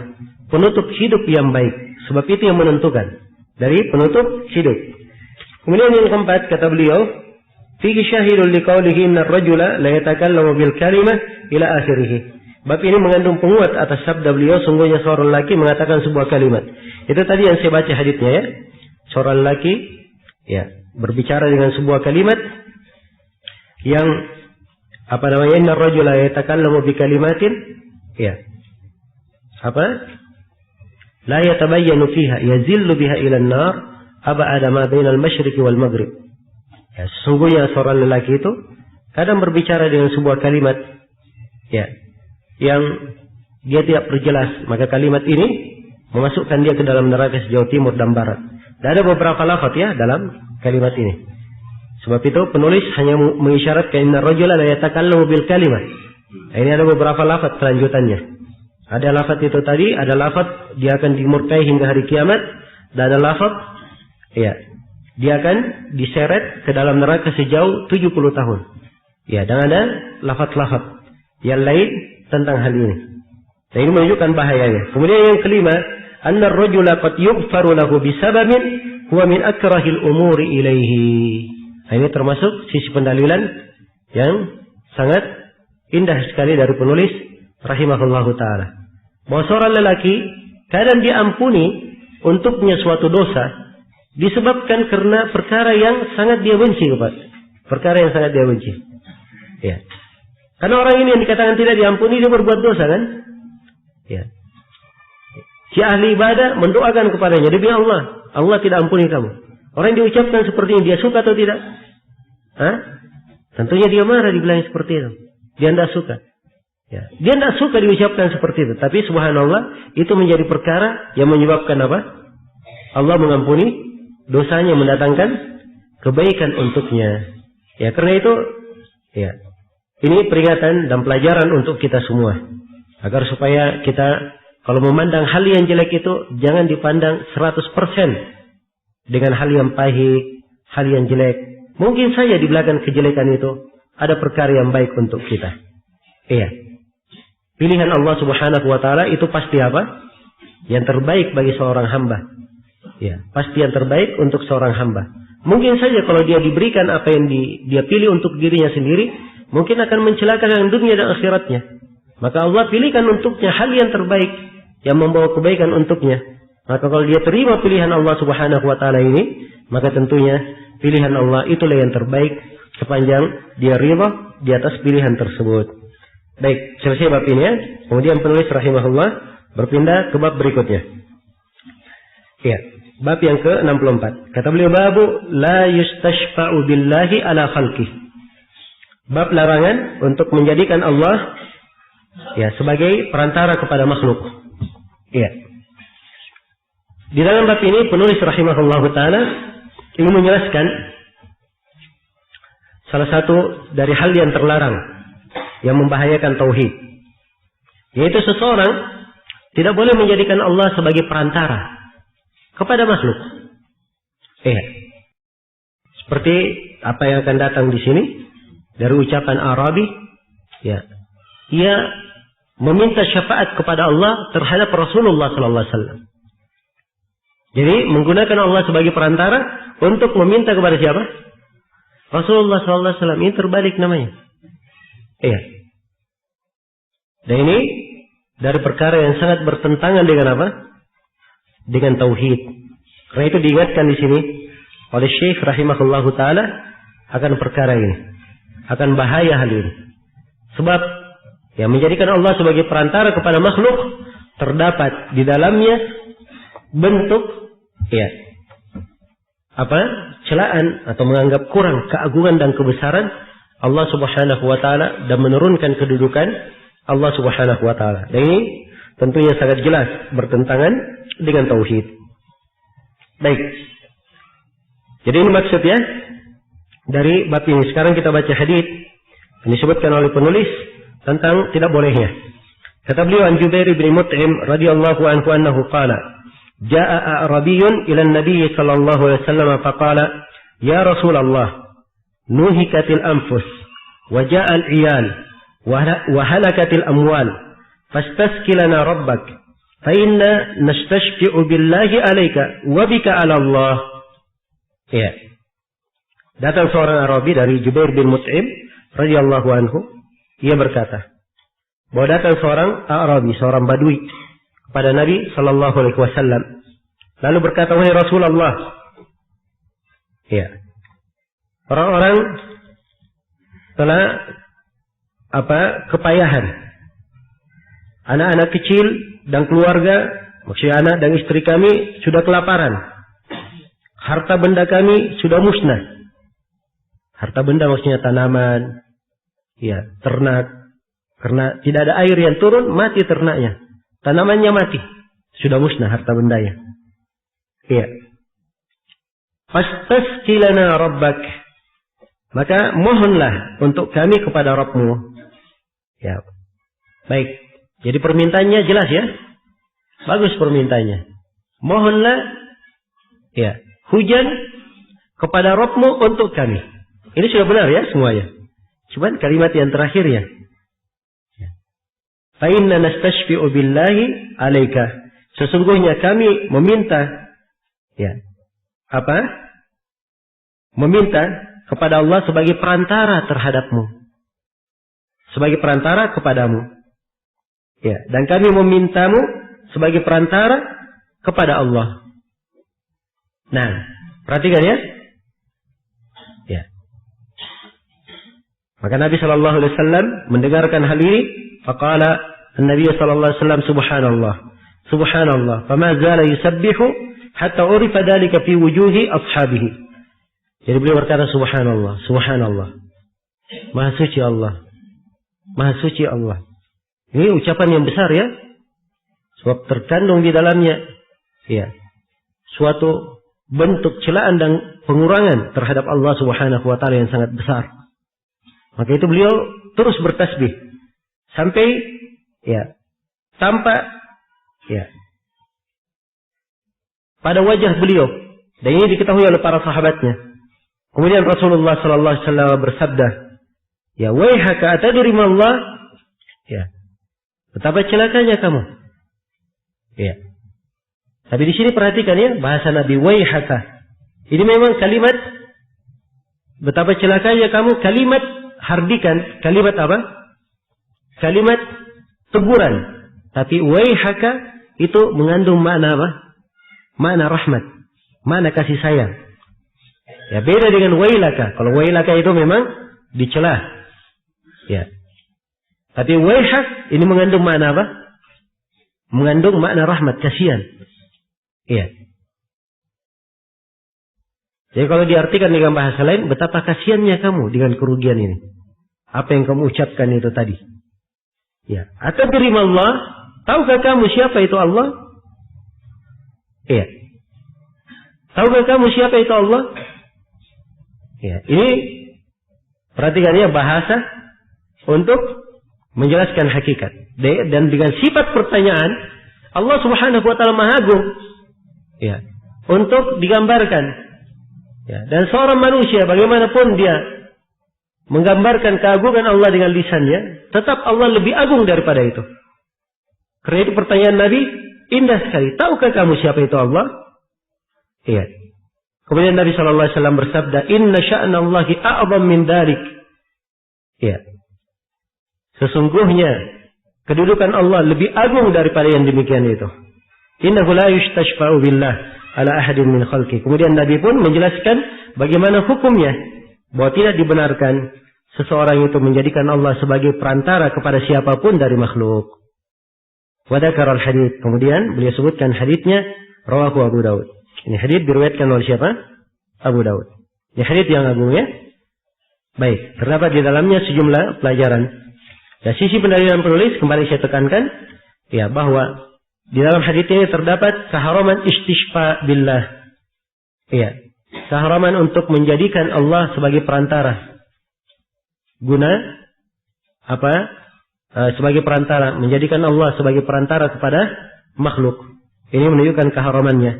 Penutup hidup yang baik. Sebab itu yang menentukan dari penutup hidup. Kemudian yang keempat, kata beliau, fihi syahidun liqaulihi innar rajula la yatakallamu bil kalimah ila akhirih. Bab ini mengandung penguat atas sabda beliau, sungguhnya seorang lelaki mengatakan sebuah kalimat. Itu tadi yang saya baca hadisnya ya. Seorang lelaki ya berbicara dengan sebuah kalimat yang innar rajula yatakallamu bi kalimatin ya. La yatabayyanu fiha yazillu biha ila an-nar ab'ada ma bainal masyriqi wal maghrib. Ya, sesungguhnya seorang lelaki itu kadang berbicara dengan sebuah kalimat ya, yang dia tidak perjelas, maka kalimat ini memasukkan dia ke dalam neraka sejauh timur dan barat. Dan ada beberapa lafaz ya dalam kalimat ini. Sebab itu penulis hanya mengisyaratkan inna rajula la yatakallamu bil kalimat. Ini ada beberapa lafaz selanjutannya. Ada lafaz itu tadi, ada lafaz dia akan dimurkai hingga hari kiamat, dan ada lafaz ya dia akan diseret ke dalam neraka sejauh 70 tahun. Ya, dan ada lafaz-lafaz yang lain tentang hal ini. Dan ini menunjukkan bahayanya. Kemudian yang kelima, anna ar-rajula qad yughfaru lahu bisababin huwa min akrahil umuri ilaihi. Ini termasuk sisi pendalilan yang sangat indah sekali dari penulis rahimahullahu taala. Bahwa seorang lelaki kadang diampuni untuknya suatu dosa disebabkan karena perkara yang sangat dia benci, perkara yang sangat dia benci. Ya. Karena orang ini yang dikatakan tidak diampuni, dia berbuat dosa kan? Ya. Si ahli ibadah mendoakan kepadanya, demi Allah, Allah tidak ampuni kamu. Orang yang diucapkan seperti ini, dia suka atau tidak? Hah? Tentunya dia marah dibilang seperti itu. Dia tidak suka. Ya. Dia tidak suka diucapkan seperti itu. Tapi subhanallah, itu menjadi perkara yang menyebabkan apa? Allah mengampuni dosanya, mendatangkan kebaikan untuknya. Ya, karena itu, ya, ini peringatan dan pelajaran untuk kita semua. Agar supaya kita kalau memandang hal yang jelek itu jangan dipandang 100% dengan hal yang pahit, hal yang jelek. Mungkin saja di belakang kejelekan itu ada perkara yang baik untuk kita. Iya. Pilihan Allah Subhanahu wa taala itu pasti apa? Yang terbaik bagi seorang hamba. Ya, pasti yang terbaik untuk seorang hamba. Mungkin saja kalau dia diberikan apa yang dia pilih untuk dirinya sendiri, mungkin akan mencelakakan dunia dan akhiratnya. Maka Allah pilihkan untuknya hal yang terbaik yang membawa kebaikan untuknya. Maka kalau dia terima pilihan Allah Subhanahu wa taala ini, maka tentunya pilihan Allah itulah yang terbaik sepanjang dia ridha di atas pilihan tersebut. Baik, selesai bab ini ya. Kemudian penulis rahimahullah berpindah ke bab berikutnya. Ya, bab yang ke-64. Kata beliau, babu la yustashfa'u billahi ala khalqih. Bab larangan untuk menjadikan Allah ya sebagai perantara kepada makhluk. Ya. Di dalam bab ini penulis rahimahullah taala ingin menjelaskan salah satu dari hal yang terlarang yang membahayakan tauhid, yaitu seseorang tidak boleh menjadikan Allah sebagai perantara kepada makhluk. Seperti apa yang akan datang di sini dari ucapan Arabi, ya, ia meminta syafaat kepada Allah terhadap Rasulullah sallallahu alaihi wasallam. Jadi menggunakan Allah sebagai perantara untuk meminta kepada siapa? Rasulullah sallallahu alaihi wasallam. Ini terbalik namanya. Iya. Dan ini dari perkara yang sangat bertentangan dengan apa? Dengan tauhid. Karena itu diingatkan di sini oleh Syekh rahimahullahu taala akan perkara ini, akan bahaya hal ini. Sebab yang menjadikan Allah sebagai perantara kepada makhluk terdapat di dalamnya bentuk ya apa? Celaan atau menganggap kurang keagungan dan kebesaran Allah Subhanahu wa taala dan menurunkan kedudukan Allah Subhanahu wa taala. Dan ini tentunya sangat jelas bertentangan dengan tauhid. Baik. Jadi ini maksudnya dari bab ini. Sekarang kita baca hadis yang disebutkan oleh penulis tentang tidak bolehnya. Kata beliau an Jubair bin Mut'im radhiyallahu anhu annahu qala jaa'a a'rabiyyun ila an-nabiy sallallahu alaihi wasallam faqala ya Rasulullah nuhikatil anfus wa ja'al iyal wa halakatil amwal fastaskilana rabbak fa inna nastashfi'u billahi alayka wa bika 'ala Allah. Ya. Datang seorang Arabi dari Jubair bin Mut'im radhiyallahu anhu, ia berkata bahwa datang seorang Arabi, seorang Badui kepada Nabi sallallahu alaihi wasallam lalu berkata, wahai Rasulullah, ya, orang-orang telah kepayahan. Anak-anak kecil dan keluarga, maksudnya anak dan istri kami sudah kelaparan. Harta benda kami sudah musnah. Harta benda maksudnya tanaman, ya, ternak, Karena tidak ada air yang turun, mati ternaknya. Tanamannya mati. Sudah musnah harta bendanya. Iya. Fastasqi lana rabbak. Maka mohonlah untuk kami kepada Rabbmu. Ya. Baik. Jadi permintaannya jelas ya. Bagus permintaannya. Mohonlah ya, hujan kepada Rabbmu untuk kami. Ini sudah benar ya semuanya. Cuman kalimat yang terakhir ya. Fa inna nastashfi'u billahi 'alaika. Sesungguhnya kami meminta ya. Apa? Meminta kepada Allah sebagai perantara terhadapmu. Sebagai perantara kepadamu. Ya, dan kami memintamu sebagai perantara kepada Allah. Nah, perhatikan ya. Ya. Maka Nabi sallallahu alaihi wasallam mendengarkan hal ini, faqala an-nabiy sallallahu alaihi wasallam subhanallah. Subhanallah, fama zala yusabbihu hatta urifa dhalika fi wujuhi ashabihi. Jadi beliau berkata subhanallah, subhanallah. Maha suci Allah. Maha suci Allah. Ini ucapan yang besar ya. Sebab terkandung di dalamnya ya, suatu bentuk celaan dan pengurangan terhadap Allah Subhanahu wa taala yang sangat besar. Maka itu beliau terus bertasbih sampai ya tampak ya pada wajah beliau, dan ini diketahui oleh para sahabatnya. Kemudian Rasulullah sallallahu alaihi wasallam bersabda, "Ya waihaka atadri ma Allah?" Ya. Betapa celakanya kamu. Ya. Tapi di sini perhatikan ya, bahasa Nabi waihaka. Ini memang kalimat betapa celakanya kamu, kalimat hardikan, kalimat apa? Kalimat teguran. Tapi waihaka itu mengandung makna apa? Makna rahmat, makna kasih sayang. Ya, beda dengan wailaka. Kalau wailaka itu memang dicela. Ya. Tapi waihak ini mengandung makna apa? Mengandung makna rahmat, kasihan. Iya. Jadi kalau diartikan dengan bahasa lain, betapa kasihannya kamu dengan kerugian ini. Apa yang kamu ucapkan itu tadi. Ya. Atau terima Allah, tahukah kamu siapa itu Allah? Iya. Tahukah kamu siapa itu Allah? Ya. Ini perhatikan ya, bahasa untuk menjelaskan hakikat. Dan dengan sifat pertanyaan, Allah Subhanahu wa taala Maha Agung. Ya, untuk digambarkan. Ya, dan seorang manusia bagaimanapun dia menggambarkan keagungan Allah dengan lisannya, tetap Allah lebih agung daripada itu. Karena itu pertanyaan Nabi indah sekali. Tahukah kamu siapa itu Allah? Iya. Kemudian Nabi sallallahu alaihi wasallam bersabda, "Inna sya'nallahi a'zam min dzalik." Iya. Sesungguhnya kedudukan Allah lebih agung daripada yang demikian itu. Innahu la yustashfa'u billah ala ahadin min khalqi. Kemudian Nabi pun menjelaskan bagaimana hukumnya, bahwa tidak dibenarkan seseorang itu menjadikan Allah sebagai perantara kepada siapapun dari makhluk. Wa dzakara al-hadits. Kemudian beliau sebutkan haditsnya, rawahu Abu Daud. Ini hadits diriwayatkan oleh siapa? Abu Daud. Ini hadits yang agung ya. Baik, terdapat di dalamnya sejumlah pelajaran. Ya, sisi pendalilan penulis kembali saya tekankan ya, bahwa di dalam hadits ini terdapat keharaman istishfa billah. Ya, keharaman untuk menjadikan Allah sebagai perantara. Guna apa? Sebagai perantara, menjadikan Allah sebagai perantara kepada makhluk. Ini menunjukkan keharamannya.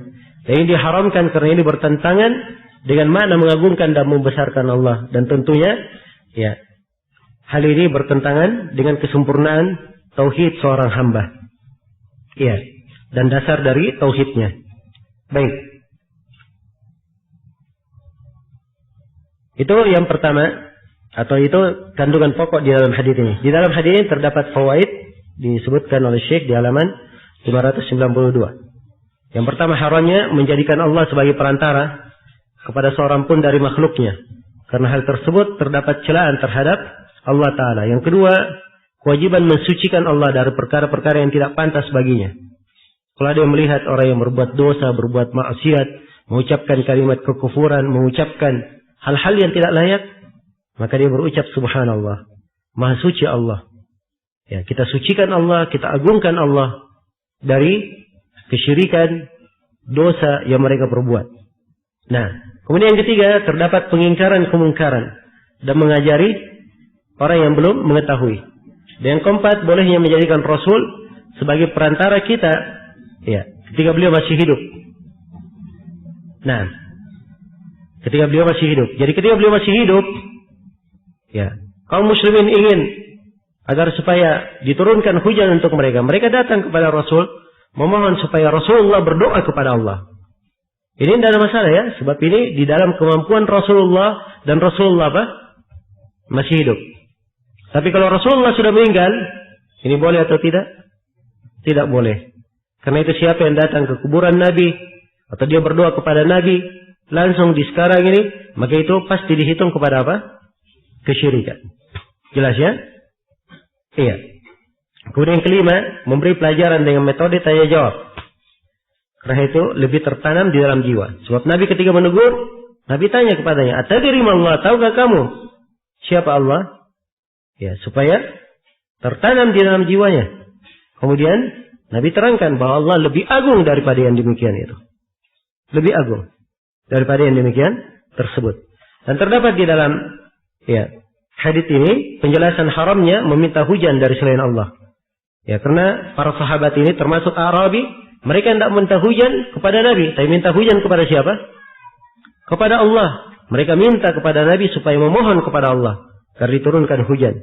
Dan ini diharamkan karena ini bertentangan dengan makna mengagungkan dan membesarkan Allah. Dan tentunya ya, hal ini bertentangan dengan kesempurnaan tauhid seorang hamba. Iya, dan dasar dari tauhidnya. Baik. Itu yang pertama, atau itu kandungan pokok di dalam hadis ini. Di dalam hadis ini terdapat fawaid disebutkan oleh Syekh di halaman 592. Yang pertama, haramnya menjadikan Allah sebagai perantara kepada seorang pun dari makhluknya. Karena hal tersebut terdapat celaan terhadap Allah Ta'ala. Yang kedua, kewajiban mensucikan Allah dari perkara-perkara yang tidak pantas baginya. Kalau ada yang melihat orang yang berbuat dosa, berbuat maksiat, mengucapkan kalimat kekufuran, mengucapkan hal-hal yang tidak layak, maka dia berucap subhanallah, maha suci Allah. Ya, kita sucikan Allah, kita agungkan Allah dari kesyirikan, dosa yang mereka perbuat. Nah, kemudian yang ketiga, terdapat pengingkaran kemungkaran dan mengajari orang yang belum mengetahui. Dan yang keempat, bolehnya menjadikan Rasul sebagai perantara kita, ya, ketika beliau masih hidup. Nah, ketika beliau masih hidup. Jadi ketika beliau masih hidup, ya, kaum muslimin ingin agar supaya diturunkan hujan untuk mereka. Mereka datang kepada Rasul, memohon supaya Rasulullah berdoa kepada Allah. Ini tidak ada masalah ya, sebab ini di dalam kemampuan Rasulullah dan Rasulullah apa? Masih hidup. Tapi kalau Rasulullah sudah meninggal, ini boleh atau tidak? Tidak boleh. Karena itu siapa yang datang ke kuburan Nabi atau dia berdoa kepada Nabi langsung di sekarang ini, maka itu pasti dihitung kepada apa? Kesyirikan. Jelas ya? Iya. Kemudian yang kelima, memberi pelajaran dengan metode tanya jawab. Karena itu lebih tertanam di dalam jiwa. Sebab Nabi ketika menegur, Nabi tanya kepadanya, "Atadri Allah, tahukah kamu siapa Allah?" Ya, supaya tertanam di dalam jiwanya. Kemudian Nabi terangkan bahwa Allah lebih agung daripada yang demikian itu. Lebih agung daripada yang demikian tersebut. Dan terdapat di dalam hadits ini penjelasan haramnya meminta hujan dari selain Allah. Ya, karena para sahabat ini termasuk Arabi, mereka tidak minta hujan kepada Nabi, tapi minta hujan kepada siapa? Kepada Allah. Mereka minta kepada Nabi supaya memohon kepada Allah agar diturunkan hujan.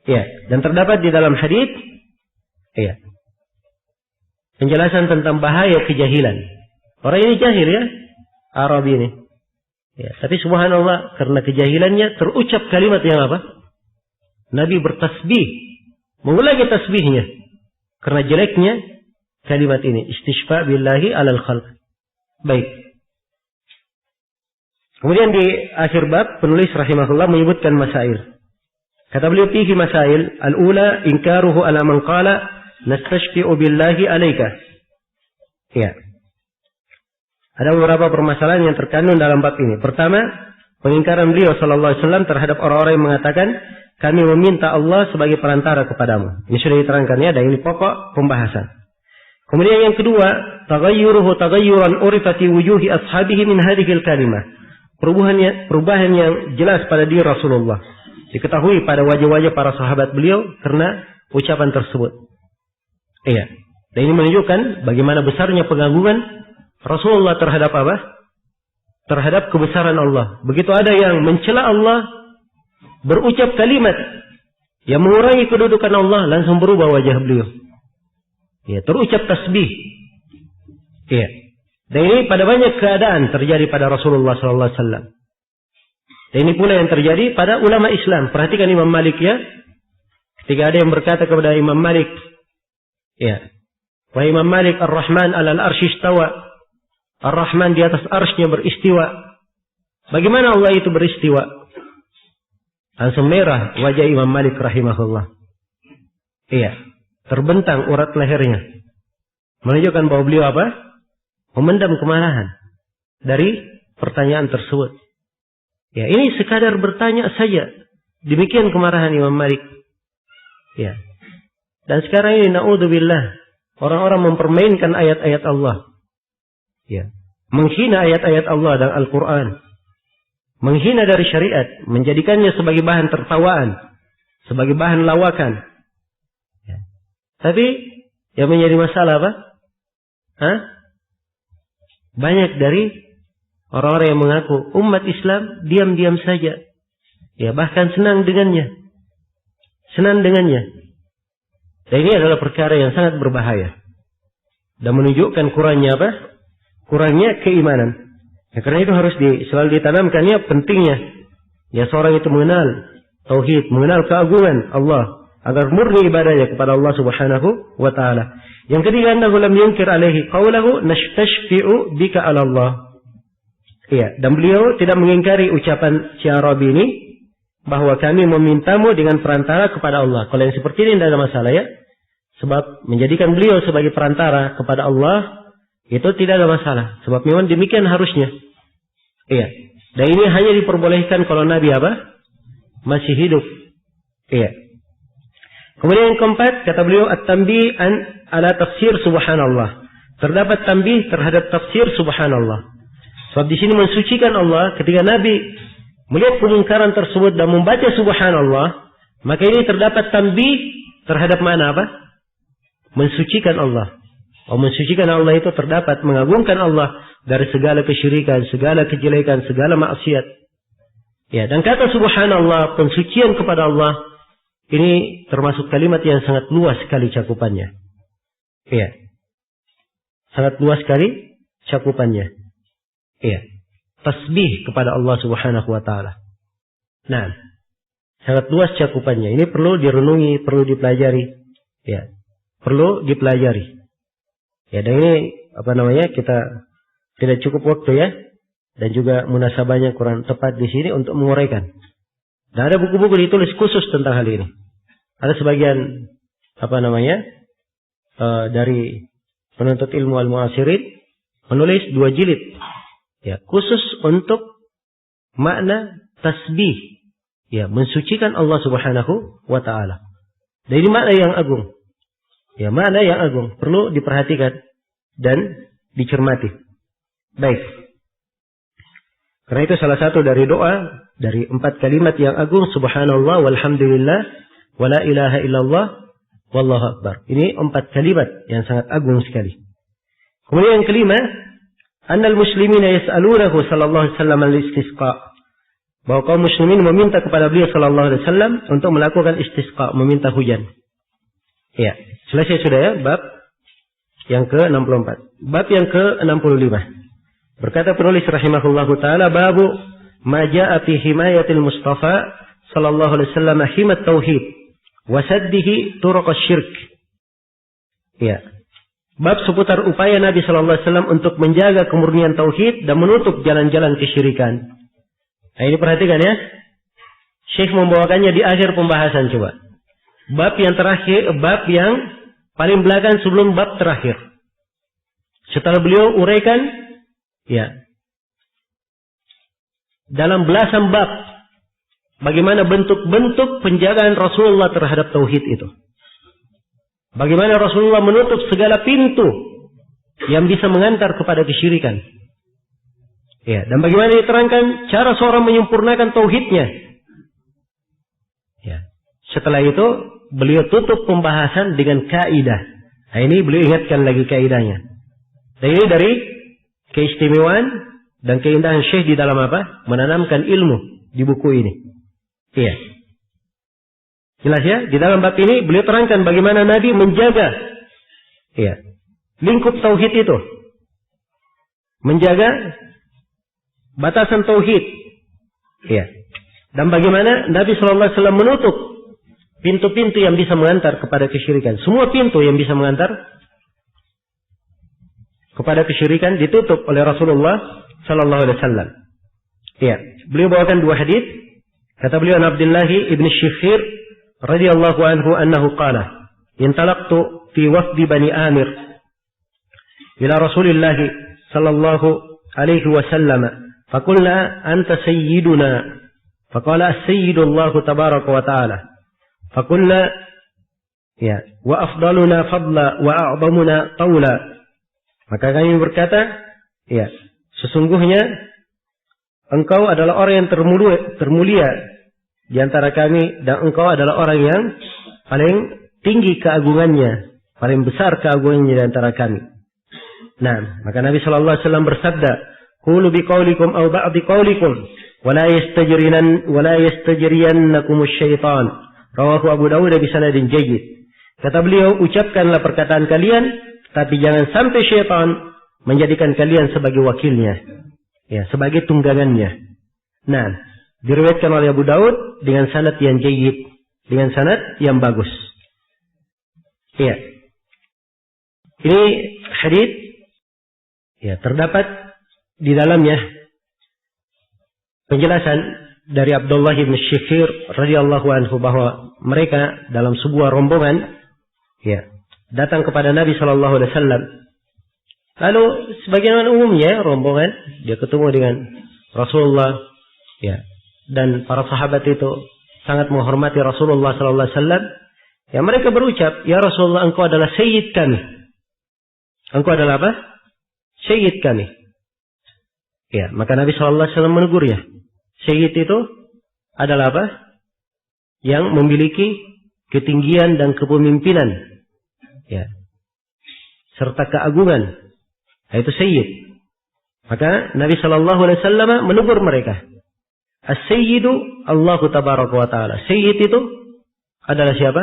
Ya, dan terdapat di dalam hadits penjelasan tentang bahaya kejahilan. Orang ini jahil ya, Arabi ini. Ya, tapi subhanallah, karena kejahilannya terucap kalimat yang apa? Nabi bertasbih, mengulangi tasbihnya. Karena jeleknya kalimat ini, istishfa billahi alal khalq. Baik. Kemudian di akhir bab, penulis rahimahullah menyebutkan masail. Kata beliau, fihi masail, al-ula inkaruhu ala man qala nastashfi'u billahi alaika. Ya. Ada beberapa permasalahan yang terkandung dalam bab ini. Pertama, pengingkaran beliau sallallahu alaihi wasallam terhadap orang-orang yang mengatakan kami meminta Allah sebagai perantara kepadamu. Ini sudah diterangkan ya, dan ini pokok pembahasan. Kemudian yang kedua, taghayyuruhu taghayyuran urifati wujuhi ashabihi min hadhil kalimah. Perubahan yang jelas pada diri Rasulullah. Diketahui pada wajah-wajah para sahabat beliau karena ucapan tersebut. Iya. Dan ini menunjukkan bagaimana besarnya pengagungan Rasulullah terhadap apa? Terhadap kebesaran Allah. Begitu ada yang mencela Allah, berucap kalimat yang mengurangi kedudukan Allah, langsung berubah wajah beliau. Ya, terucap tasbih. Ya. Dan ini pada banyak keadaan terjadi pada Rasulullah sallallahu alaihi wasallam. Dan ini pula yang terjadi pada ulama Islam. Perhatikan Imam Malik ya. Ketika ada yang berkata kepada Imam Malik, ya, wahai Imam Malik, Ar-Rahman 'alal arsy istawa. Ar-Rahman di atas arsy-Nya beristiwa. Bagaimana Allah itu beristiwa? Langsung merah wajah Imam Malik rahimahullah. Iya, terbentang urat lehernya. Menunjukkan bahwa beliau apa? Memendam kemarahan dari pertanyaan tersebut. Ya, ini sekadar bertanya saja. Demikian kemarahan Imam Malik. Ya. Dan sekarang ini naudzubillah, orang-orang mempermainkan ayat-ayat Allah. Ya, menghina ayat-ayat Allah dan Al-Quran, menghina dari syariat, menjadikannya sebagai bahan tertawaan, sebagai bahan lawakan. Ya. Tapi yang menjadi masalah apa? Banyak dari orang-orang yang mengaku umat Islam diam-diam saja, ya, bahkan senang dengannya. Dan ini adalah perkara yang sangat berbahaya dan menunjukkan kurangnya apa? Kurangnya keimanan. Ya, karena itu harus selalu ditanamkannya pentingnya ya seorang itu mengenal tauhid, mengenal keagungan Allah agar murni ibadahnya kepada Allah Subhanahu wa taala. Yang ketiga, annahu lam yunkir alaihi qawluhu nastashfi'u bika 'ala Allah. Iya, dan beliau tidak mengingkari ucapan si Arabi ini bahwa kami memintamu dengan perantara kepada Allah. Kalau yang seperti ini tidak ada masalah ya. Sebab menjadikan beliau sebagai perantara kepada Allah itu tidak ada masalah. Sebab memang demikian harusnya. Iya. Dan ini hanya diperbolehkan kalau Nabi apa? Masih hidup. Iya. Kemudian yang keempat, kata beliau, at-tanbih ala tafsir subhanallah. Terdapat tanbih terhadap tafsir subhanallah. Sebab di sini mensucikan Allah ketika Nabi melihat kemungkaran tersebut dan membaca subhanallah, maka ini terdapat tanbih terhadap mana apa? Mensucikan Allah. Mensucikan Allah itu terdapat mengagungkan Allah dari segala kesyirikan, segala kejelekan, segala maksiat. Ya, dan kata subhanallah, pensucian kepada Allah, ini termasuk kalimat yang sangat luas sekali cakupannya. Ya. Sangat luas sekali cakupannya. Ya. Tasbih kepada Allah Subhanahu wa taala. Nah, sangat luas cakupannya. Ini perlu direnungi, perlu dipelajari. Ya. Perlu dipelajari. Ya, dan ini kita tidak cukup waktu ya. Dan juga munasabahnya kurang tepat di sini untuk menguraikan. Dan ada buku-buku ditulis khusus tentang hal ini. Ada sebagian dari penuntut ilmu al-mu'asirin menulis 2 jilid ya, khusus untuk makna tasbih, ya, mensucikan Allah Subhanahu wa taala. Dan ini makna yang agung. Ya, makna yang agung perlu diperhatikan dan dicermati. Baik. Karena itu salah satu dari doa dari 4 kalimat yang agung, subhanallah walhamdulillah wala ilaha illallah wallahu akbar. Ini 4 kalimat yang sangat agung sekali. Kemudian yang kelima, annal muslimina yas'alunahu sallallahu alaihi wasallam al-istisqa. Bahwa kaum muslimin meminta kepada beliau sallallahu alaihi wasallam untuk melakukan istisqa, meminta hujan. Ya, selesai sudah ya bab yang ke-64. Bab yang ke-65. Berkata penulis rahimahullahu taala, babu ma jaa'a fi himayatil Mustafa sallallahu alaihi wasallam himat tauhid wa saddihi turuq asy-syirk. Ya. Bab seputar upaya Nabi sallallahu alaihi wasallam untuk menjaga kemurnian tauhid dan menutup jalan-jalan kesyirikan. Nah, ini perhatikan ya. Syekh membawakannya di akhir pembahasan coba. Bab yang terakhir, bab yang paling belakang sebelum bab terakhir. Setelah beliau uraikan ya, dalam belasan bab bagaimana bentuk-bentuk penjagaan Rasulullah terhadap tauhid itu. Bagaimana Rasulullah menutup segala pintu yang bisa mengantar kepada kesyirikan. Ya, dan bagaimana diterangkan cara seorang menyempurnakan tauhidnya. Ya. Setelah itu beliau tutup pembahasan dengan kaidah. Nah, ini beliau ingatkan lagi kaidahnya. Dan ini dari keistimewaan dan keindahan Syekh di dalam apa? Menanamkan ilmu di buku ini. Iya. Jelas ya? Di dalam bab ini beliau terangkan bagaimana Nabi menjaga lingkup tauhid itu. Menjaga batasan tauhid. Iya. Dan bagaimana Nabi sallallahu alaihi wasallam menutup pintu-pintu yang bisa mengantar kepada kesyirikan. Semua pintu yang bisa mengantar kepada kesyirikan ditutup oleh Rasulullah sallallahu alaihi wasallam. Iya, beliau bawakan 2 hadis. Kata beliau an Abdullah ibn Shikhir radhiyallahu anhu annahu qala, "Intalaqtu fi wafdi Bani Amir ila Rasulillah sallallahu alaihi wasallam, faqulna anta sayyiduna." Faqala as-sayyidu Allah tabaraka wa ta'ala. Faqulna ya, wa afdaluna fadla wa a'zamuna tawla. Maka kami berkata, ya, sesungguhnya engkau adalah orang yang termulia di antara kami, dan engkau adalah orang yang paling tinggi keagungannya, paling besar keagungannya di antara kami. Nah, maka Nabi sallallahu alaihi wasallam bersabda, "Qulu biqaulikum aw ba'di qaulikum, wa la yastajriyannakum asy-syaitan." Rawahu Abu Dawud bi sanadin jayyid. Kata beliau, ucapkanlah perkataan kalian, tapi jangan sampai syaitan menjadikan kalian sebagai wakilnya, ya, sebagai tunggangannya. Nah, diriwayatkan oleh Abu Dawud dengan sanad yang jayyid, dengan sanad yang bagus. Iya. Ini hadis ya, terdapat di dalamnya penjelasan dari Abdullah bin Shikhir radhiyallahu anhu bahwa mereka dalam sebuah rombongan ya, datang kepada Nabi sallallahu alaihi wasallam. Lalu sebagaimana umumnya rombongan dia ketemu dengan Rasulullah ya, dan para sahabat itu sangat menghormati Rasulullah sallallahu alaihi wasallam. Ya, mereka berucap, "Ya Rasulullah, engkau adalah sayyid kami." Engkau adalah apa? Sayyid kami. Ya, maka Nabi SAW menegurnya. Sayyid itu adalah apa? Yang memiliki ketinggian dan kepemimpinan. Ya. Serta keagungan. Itu sayyid. Maka Nabi SAW menegur mereka. As-sayyidu Allahu tabaraka wa ta'ala. Sayyid itu adalah siapa?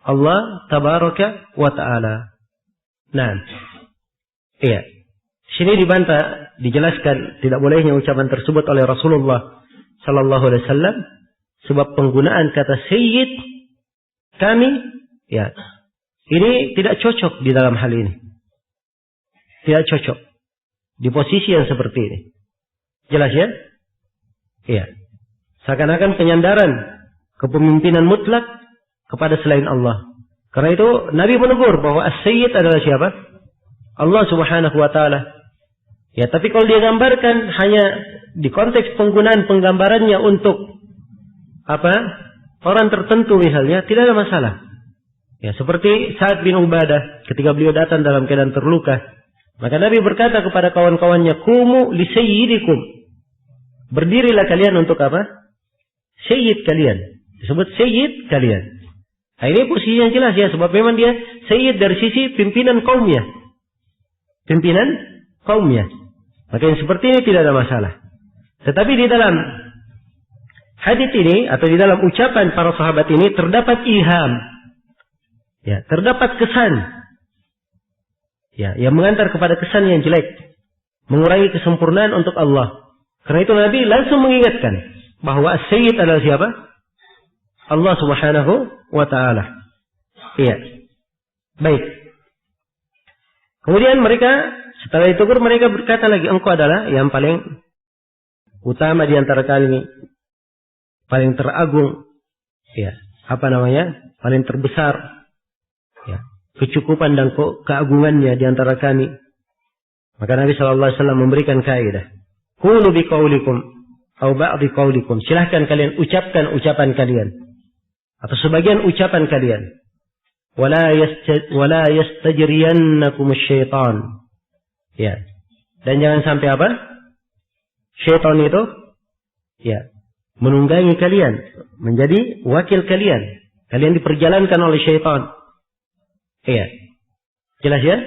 Allah tabaraka wa ta'ala. Nah, iya. Sini dibantah, dijelaskan tidak bolehnya ucapan tersebut oleh Rasulullah sallallahu alaihi wasallam sebab penggunaan kata sayyid kami, ya, ini tidak cocok di dalam hal ini. Tidak cocok di posisi yang seperti ini. Jelas ya? Iya. Seakan-akan penyandaran kepemimpinan mutlak kepada selain Allah. Karena itu Nabi menegur bahwa as-sayyid adalah siapa? Allah Subhanahu wa taala. Ya, tapi kalau dia gambarkan hanya di konteks penggunaan penggambarannya untuk apa? Orang tertentu misalnya, tidak ada masalah. Ya, seperti Sa'ad bin Ubadah ketika beliau datang dalam keadaan terluka, maka Nabi berkata kepada kawan-kawannya, "Qumu li sayyidikum." Berdirilah kalian untuk apa? Sayyid kalian. Disebut sayyid kalian. Nah, ini posisi yang jelas ya, sebab memang dia sayyid dari sisi pimpinan kaumnya. Pimpinan kaumnya. Maka yang seperti ini tidak ada masalah. Tetapi di dalam hadits ini atau di dalam ucapan para sahabat ini terdapat ilham. Ya, terdapat kesan. Ya, yang mengantar kepada kesan yang jelek. Mengurangi kesempurnaan untuk Allah. Karena itu Nabi langsung mengingatkan bahwa as-sayyid adalah siapa? Allah Subhanahu wa ta'ala. Iya. Baik. Kemudian mereka setelah ditegur mereka berkata lagi, engkau adalah yang paling utama di antara kami, paling teragung, ya, apa namanya, paling terbesar, ya, kecukupan dan keagungannya di antara kami. Maka Nabi SAW memberikan kaidah, qulu biqaulikum atau ba'di qaulikum, silahkan kalian ucapkan ucapan kalian atau sebagian ucapan kalian. Wala yastajriyannakum asy-syaitan. Ya. Dan jangan sampai apa? Syaitan itu ya, menunggangi kalian, menjadi wakil kalian. Kalian diperjalankan oleh syaitan. Iya. Jelas ya?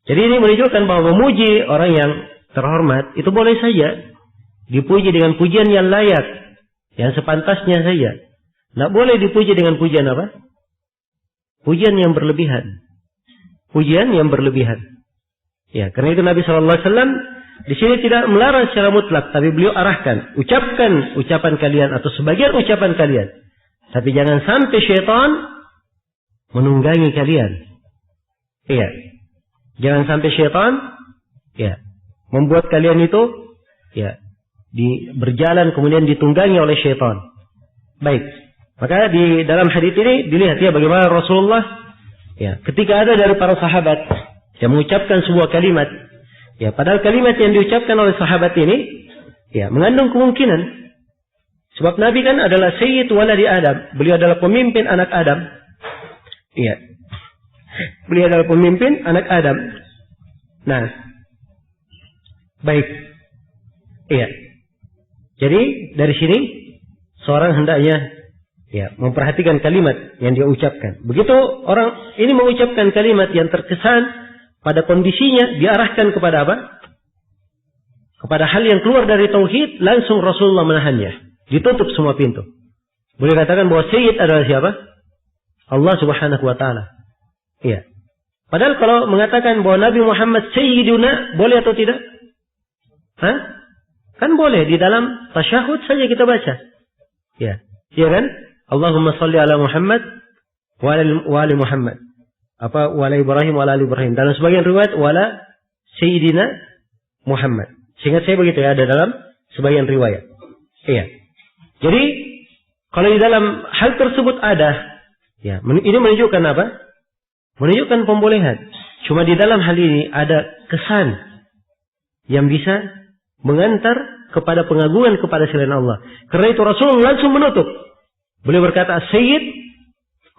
Jadi ini menunjukkan bahwa memuji orang yang terhormat itu boleh saja. Dipuji dengan pujian yang layak, yang sepantasnya saja. Tidak boleh dipuji dengan pujian apa? Pujian yang berlebihan. Pujian yang berlebihan. Ya, karena itu Nabi SAW di sini tidak melarang secara mutlak, tapi beliau arahkan, ucapkan ucapan kalian atau sebagian ucapan kalian. Tapi jangan sampai syaitan menunggangi kalian. Iya. Jangan sampai syaitan ya, membuat kalian itu ya, berjalan kemudian ditunggangi oleh syaitan. Baik. Maka di dalam hadits ini dilihat ya bagaimana Rasulullah ya, ketika ada dari para sahabat yang mengucapkan sebuah kalimat, ya padahal kalimat yang diucapkan oleh sahabat ini, ya mengandung kemungkinan. Sebab Nabi kan adalah Sayyid waladi Adam, beliau adalah pemimpin anak Adam. Iya, beliau adalah pemimpin anak Adam. Nah, baik, iya. Jadi dari sini seorang hendaknya ya memperhatikan kalimat yang dia ucapkan. Begitu orang ini mengucapkan kalimat yang terkesan pada kondisinya diarahkan kepada apa? Kepada hal yang keluar dari tauhid, langsung Rasulullah menahannya. Ditutup semua pintu. Boleh katakan bahwa Sayyid adalah siapa? Allah Subhanahu wa ta'ala. Iya. Padahal kalau mengatakan bahwa Nabi Muhammad Sayyiduna, boleh atau tidak? Hah? Kan boleh. Di dalam tasyahud saja kita baca. Iya. Iya kan? Allahumma salli ala Muhammad wa ali Muhammad. Apa wala Ibrahim wala ali Ibrahim. Dalam sebagian riwayat wala Sayyidina Muhammad. Seingat saya begitu ya, ada dalam sebagian riwayat. Iya. Jadi kalau di dalam hal tersebut ada, ya, ini menunjukkan apa? Menunjukkan pembolehan. Cuma di dalam hal ini ada kesan yang bisa mengantar kepada pengagungan kepada selain Allah. Karena itu Rasulullah langsung menutup. Beliau berkata, Sayyid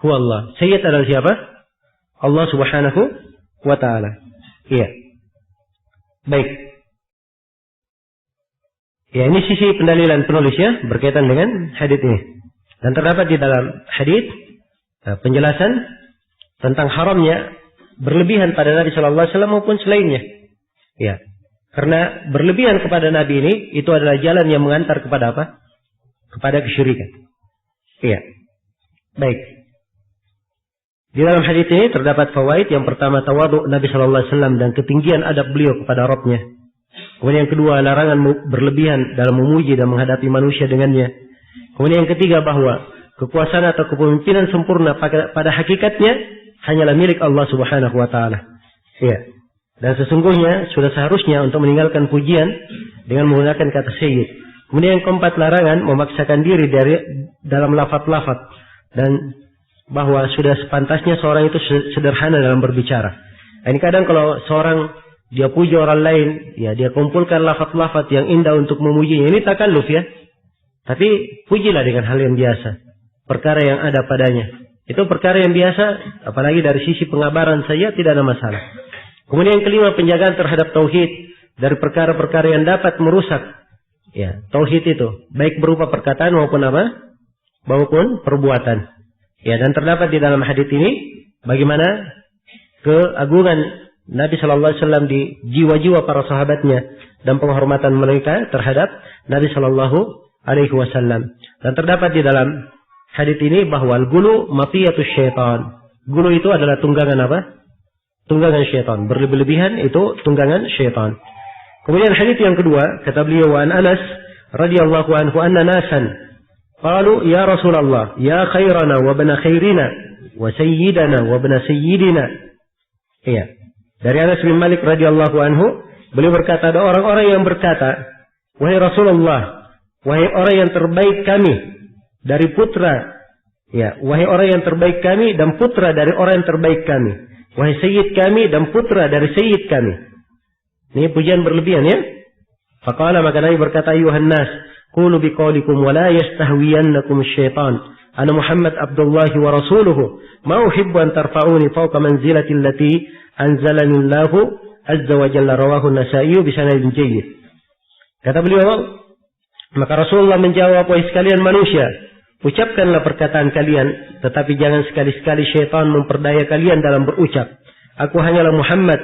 huwa Allah. Sayyid adalah siapa? Allah Subhanahu wa ta'ala. Iya. Baik. Ya, ini sisi pendalilan penulis ya berkaitan dengan hadits ini. Dan terdapat di dalam hadits penjelasan tentang haramnya berlebihan pada Nabi sallallahu alaihi wasallam maupun selainnya. Ya. Karena berlebihan kepada Nabi ini itu adalah jalan yang mengantar kepada apa? Kepada kesyirikan. Iya. Baik. Di dalam hadits ini terdapat fawaid. Yang pertama, tawadhu Nabi sallallahu alaihi wasallam dan ketinggian adab beliau kepada Rabbnya. Kemudian yang kedua, larangan berlebihan dalam memuji dan menghadapi manusia dengannya. Kemudian yang ketiga, bahwa kekuasaan atau kepemimpinan sempurna pada hakikatnya hanyalah milik Allah Subhanahu wa taala. Iya. Dan sesungguhnya sudah seharusnya untuk meninggalkan pujian dengan menggunakan kata sayyid. Kemudian yang keempat, larangan memaksakan diri dalam lafaz-lafaz dan bahwa sudah sepantasnya seorang itu sederhana dalam berbicara. Ini kadang kalau seorang dia puji orang lain, ya dia kumpulkan lafaz-lafaz yang indah untuk memujinya. Ini takalluf ya. Tapi pujilah dengan hal yang biasa. Perkara yang ada padanya. Itu perkara yang biasa, apalagi dari sisi pengabaran saja tidak ada masalah. Kemudian yang kelima, penjagaan terhadap tauhid dari perkara-perkara yang dapat merusak ya tauhid itu, baik berupa perkataan maupun apa? Maupun perbuatan. Ya, dan terdapat di dalam hadits ini bagaimana keagungan Nabi sallallahu alaihi wasallam di jiwa-jiwa para sahabatnya dan penghormatan mereka terhadap Nabi sallallahu alaihi wasallam. Dan terdapat di dalam hadits ini bahwa al-gulu matiyatus syaitan. Gulu itu adalah tunggangan apa? Tunggangan syaitan. Berlebih-lebihan itu tunggangan syaitan. Kemudian hadits yang kedua, kata beliau, wa an Anas radhiyallahu anhu anna nasan qalu ya Rasulullah ya khairana wa bana khairina wa sayyidana wa bana sayyidina. Iya. Dari Anas bin Malik radhiyallahu anhu, beliau berkata, ada orang-orang yang berkata, wahai Rasulullah, wahai orang yang terbaik kami dari putra, ya, wahai orang yang terbaik kami dan putra dari orang yang terbaik kami. Wahai sayyid kami dan putra dari sayyid kami. Ini pujian berlebihan ya. Faqala, maka Nabi berkata, ayuhan nas, qulu biqaulikum wa la yastahwiyannakum syaitan. Ana Muhammad Abdullah wa rasuluhu. Ma uhibbu an tarfa'uni fawqa manzilati allati anzalani Allahu azza wa jalla, rawahu Nasa'i bi sanadin jayyid. Kata beliau, maka Rasulullah menjawab, wahai sekalian manusia, ucapkanlah perkataan kalian, tetapi jangan sekali-sekali syaitan memperdaya kalian dalam berucap. Aku hanyalah Muhammad,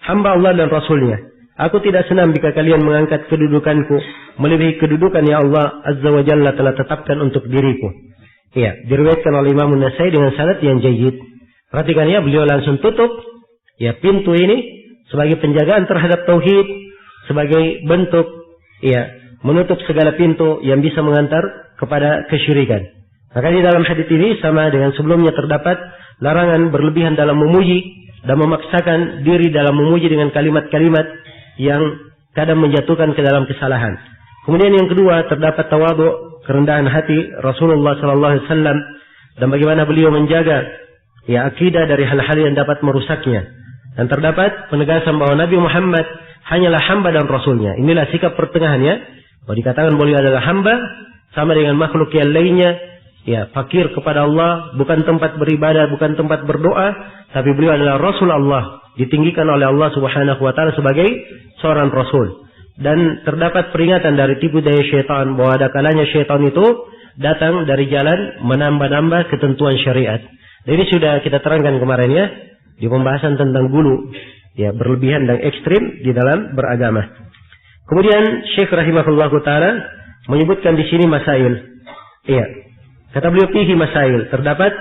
hamba Allah dan Rasulnya. Aku tidak senang jika kalian mengangkat kedudukanku melebihi kedudukan yang Allah azza wa jalla telah tetapkan untuk diriku. Ya, diriwayatkan oleh Imam Nasa'i dengan sanad yang jayyid. Perhatikan ya, beliau langsung tutup ya pintu ini sebagai penjagaan terhadap tauhid, sebagai bentuk ya menutup segala pintu yang bisa mengantar kepada kesyirikan. Maka di dalam hadits ini sama dengan sebelumnya terdapat larangan berlebihan dalam memuji dan memaksakan diri dalam memuji dengan kalimat-kalimat yang kadang menjatuhkan ke dalam kesalahan. Kemudian yang kedua terdapat tawadhu, kerendahan hati Rasulullah sallallahu alaihi wasallam dan bagaimana beliau menjaga ya akidah dari hal-hal yang dapat merusaknya. Dan terdapat penegasan bahwa Nabi Muhammad hanyalah hamba dan rasulnya. Inilah sikap pertengahannya. Bahwa dikatakan beliau adalah hamba sama dengan makhluk yang lainnya, ya fakir kepada Allah, bukan tempat beribadah, bukan tempat berdoa, tapi beliau adalah Rasul Allah, ditinggikan oleh Allah Subhanahu wa taala sebagai seorang rasul. Dan terdapat peringatan dari tipu daya syaitan bahwa ada kalanya syaitan itu datang dari jalan menambah-nambah ketentuan syariat. Dan ini sudah kita terangkan kemarin ya di pembahasan tentang gulu, ya berlebihan dan ekstrim di dalam beragama. Kemudian Syekh rahimahullahu taala menyebutkan di sini masail. Iya. Kata beliau fihi masail, terdapat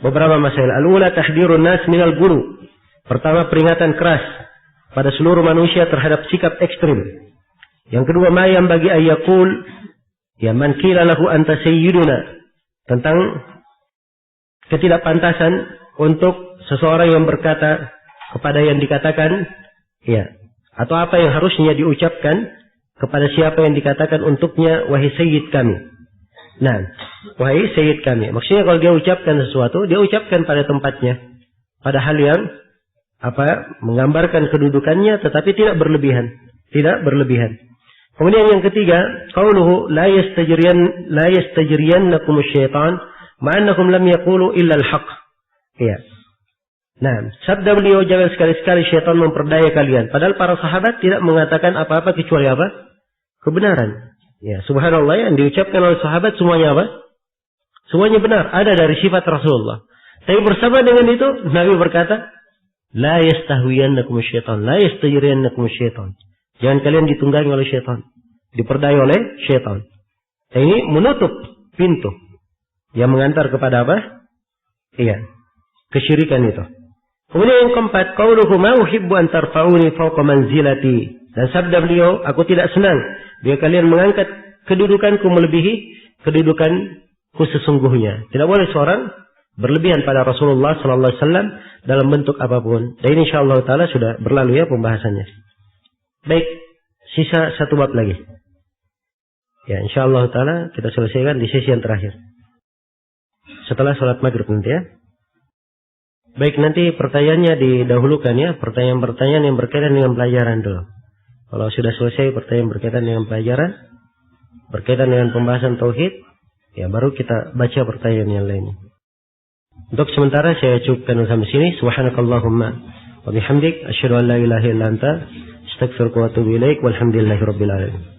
beberapa masail. Al-ula tahdirun nas minal gulu. Pertama, peringatan keras pada seluruh manusia terhadap sikap ekstrim. Yang kedua, ma yang bagi ayyakul ya man qila lahu anta sayyiduna, tentang ketidakpantasan untuk seseorang yang berkata kepada yang dikatakan ya, atau apa yang harusnya diucapkan kepada siapa yang dikatakan untuknya wahai sayyid kami. Nah, wahai sayyid kami. Maksudnya kalau dia ucapkan sesuatu, dia ucapkan pada tempatnya, pada hal yang menggambarkan kedudukannya tetapi tidak berlebihan, tidak berlebihan. Kemudian yang ketiga, qauluhu la yastajriyannakum syaitan ma'annahum lam yaqulu illa al-haq. Iya. Nah, sabda beliau, jangan sekali-sekali syaitan memperdaya kalian. Padahal para sahabat tidak mengatakan apa-apa kecuali apa? Kebenaran. Ya, subhanallah, yang diucapkan oleh sahabat semuanya apa? Semuanya benar, ada dari sifat Rasulullah. Tapi bersama dengan itu, Nabi berkata, la yastahwiyannakum syaitan, la yastajriyannakum syaitan. Jangan kalian ditunggangi oleh syaitan, diperdaya oleh syaitan. Dan ini menutup pintu yang mengantar kepada apa? Iya, kesyirikan itu. Kemudian yang keempat, qauluhu ma uhibbu an tarfa'uni fawqa manzilati. Dan sabda beliau, aku tidak senang bila kalian mengangkat kedudukanku melebihi kedudukanku sesungguhnya. Tidak boleh seorang berlebihan pada Rasulullah sallallahu alaihi wasallam dalam bentuk apapun. Dan ini insyaallah taala sudah berlalu ya pembahasannya. Baik, sisa satu bab lagi. Ya, insyaallah taala kita selesaikan di sesi yang terakhir. Setelah salat maghrib nanti ya. Baik, nanti pertanyaannya didahulukan ya, pertanyaan-pertanyaan yang berkaitan dengan pelajaran dulu. Kalau sudah selesai pertanyaan berkaitan dengan pelajaran, berkaitan dengan pembahasan tauhid, ya baru kita baca pertanyaan yang lainnya. Untuk sementara saya cukupkan sampai sini. Subhanakallahumma wa bihamdik asyhadu an la ilaha illa anta astaghfiruka wa atubu ilaik walhamdulillahirabbil alamin.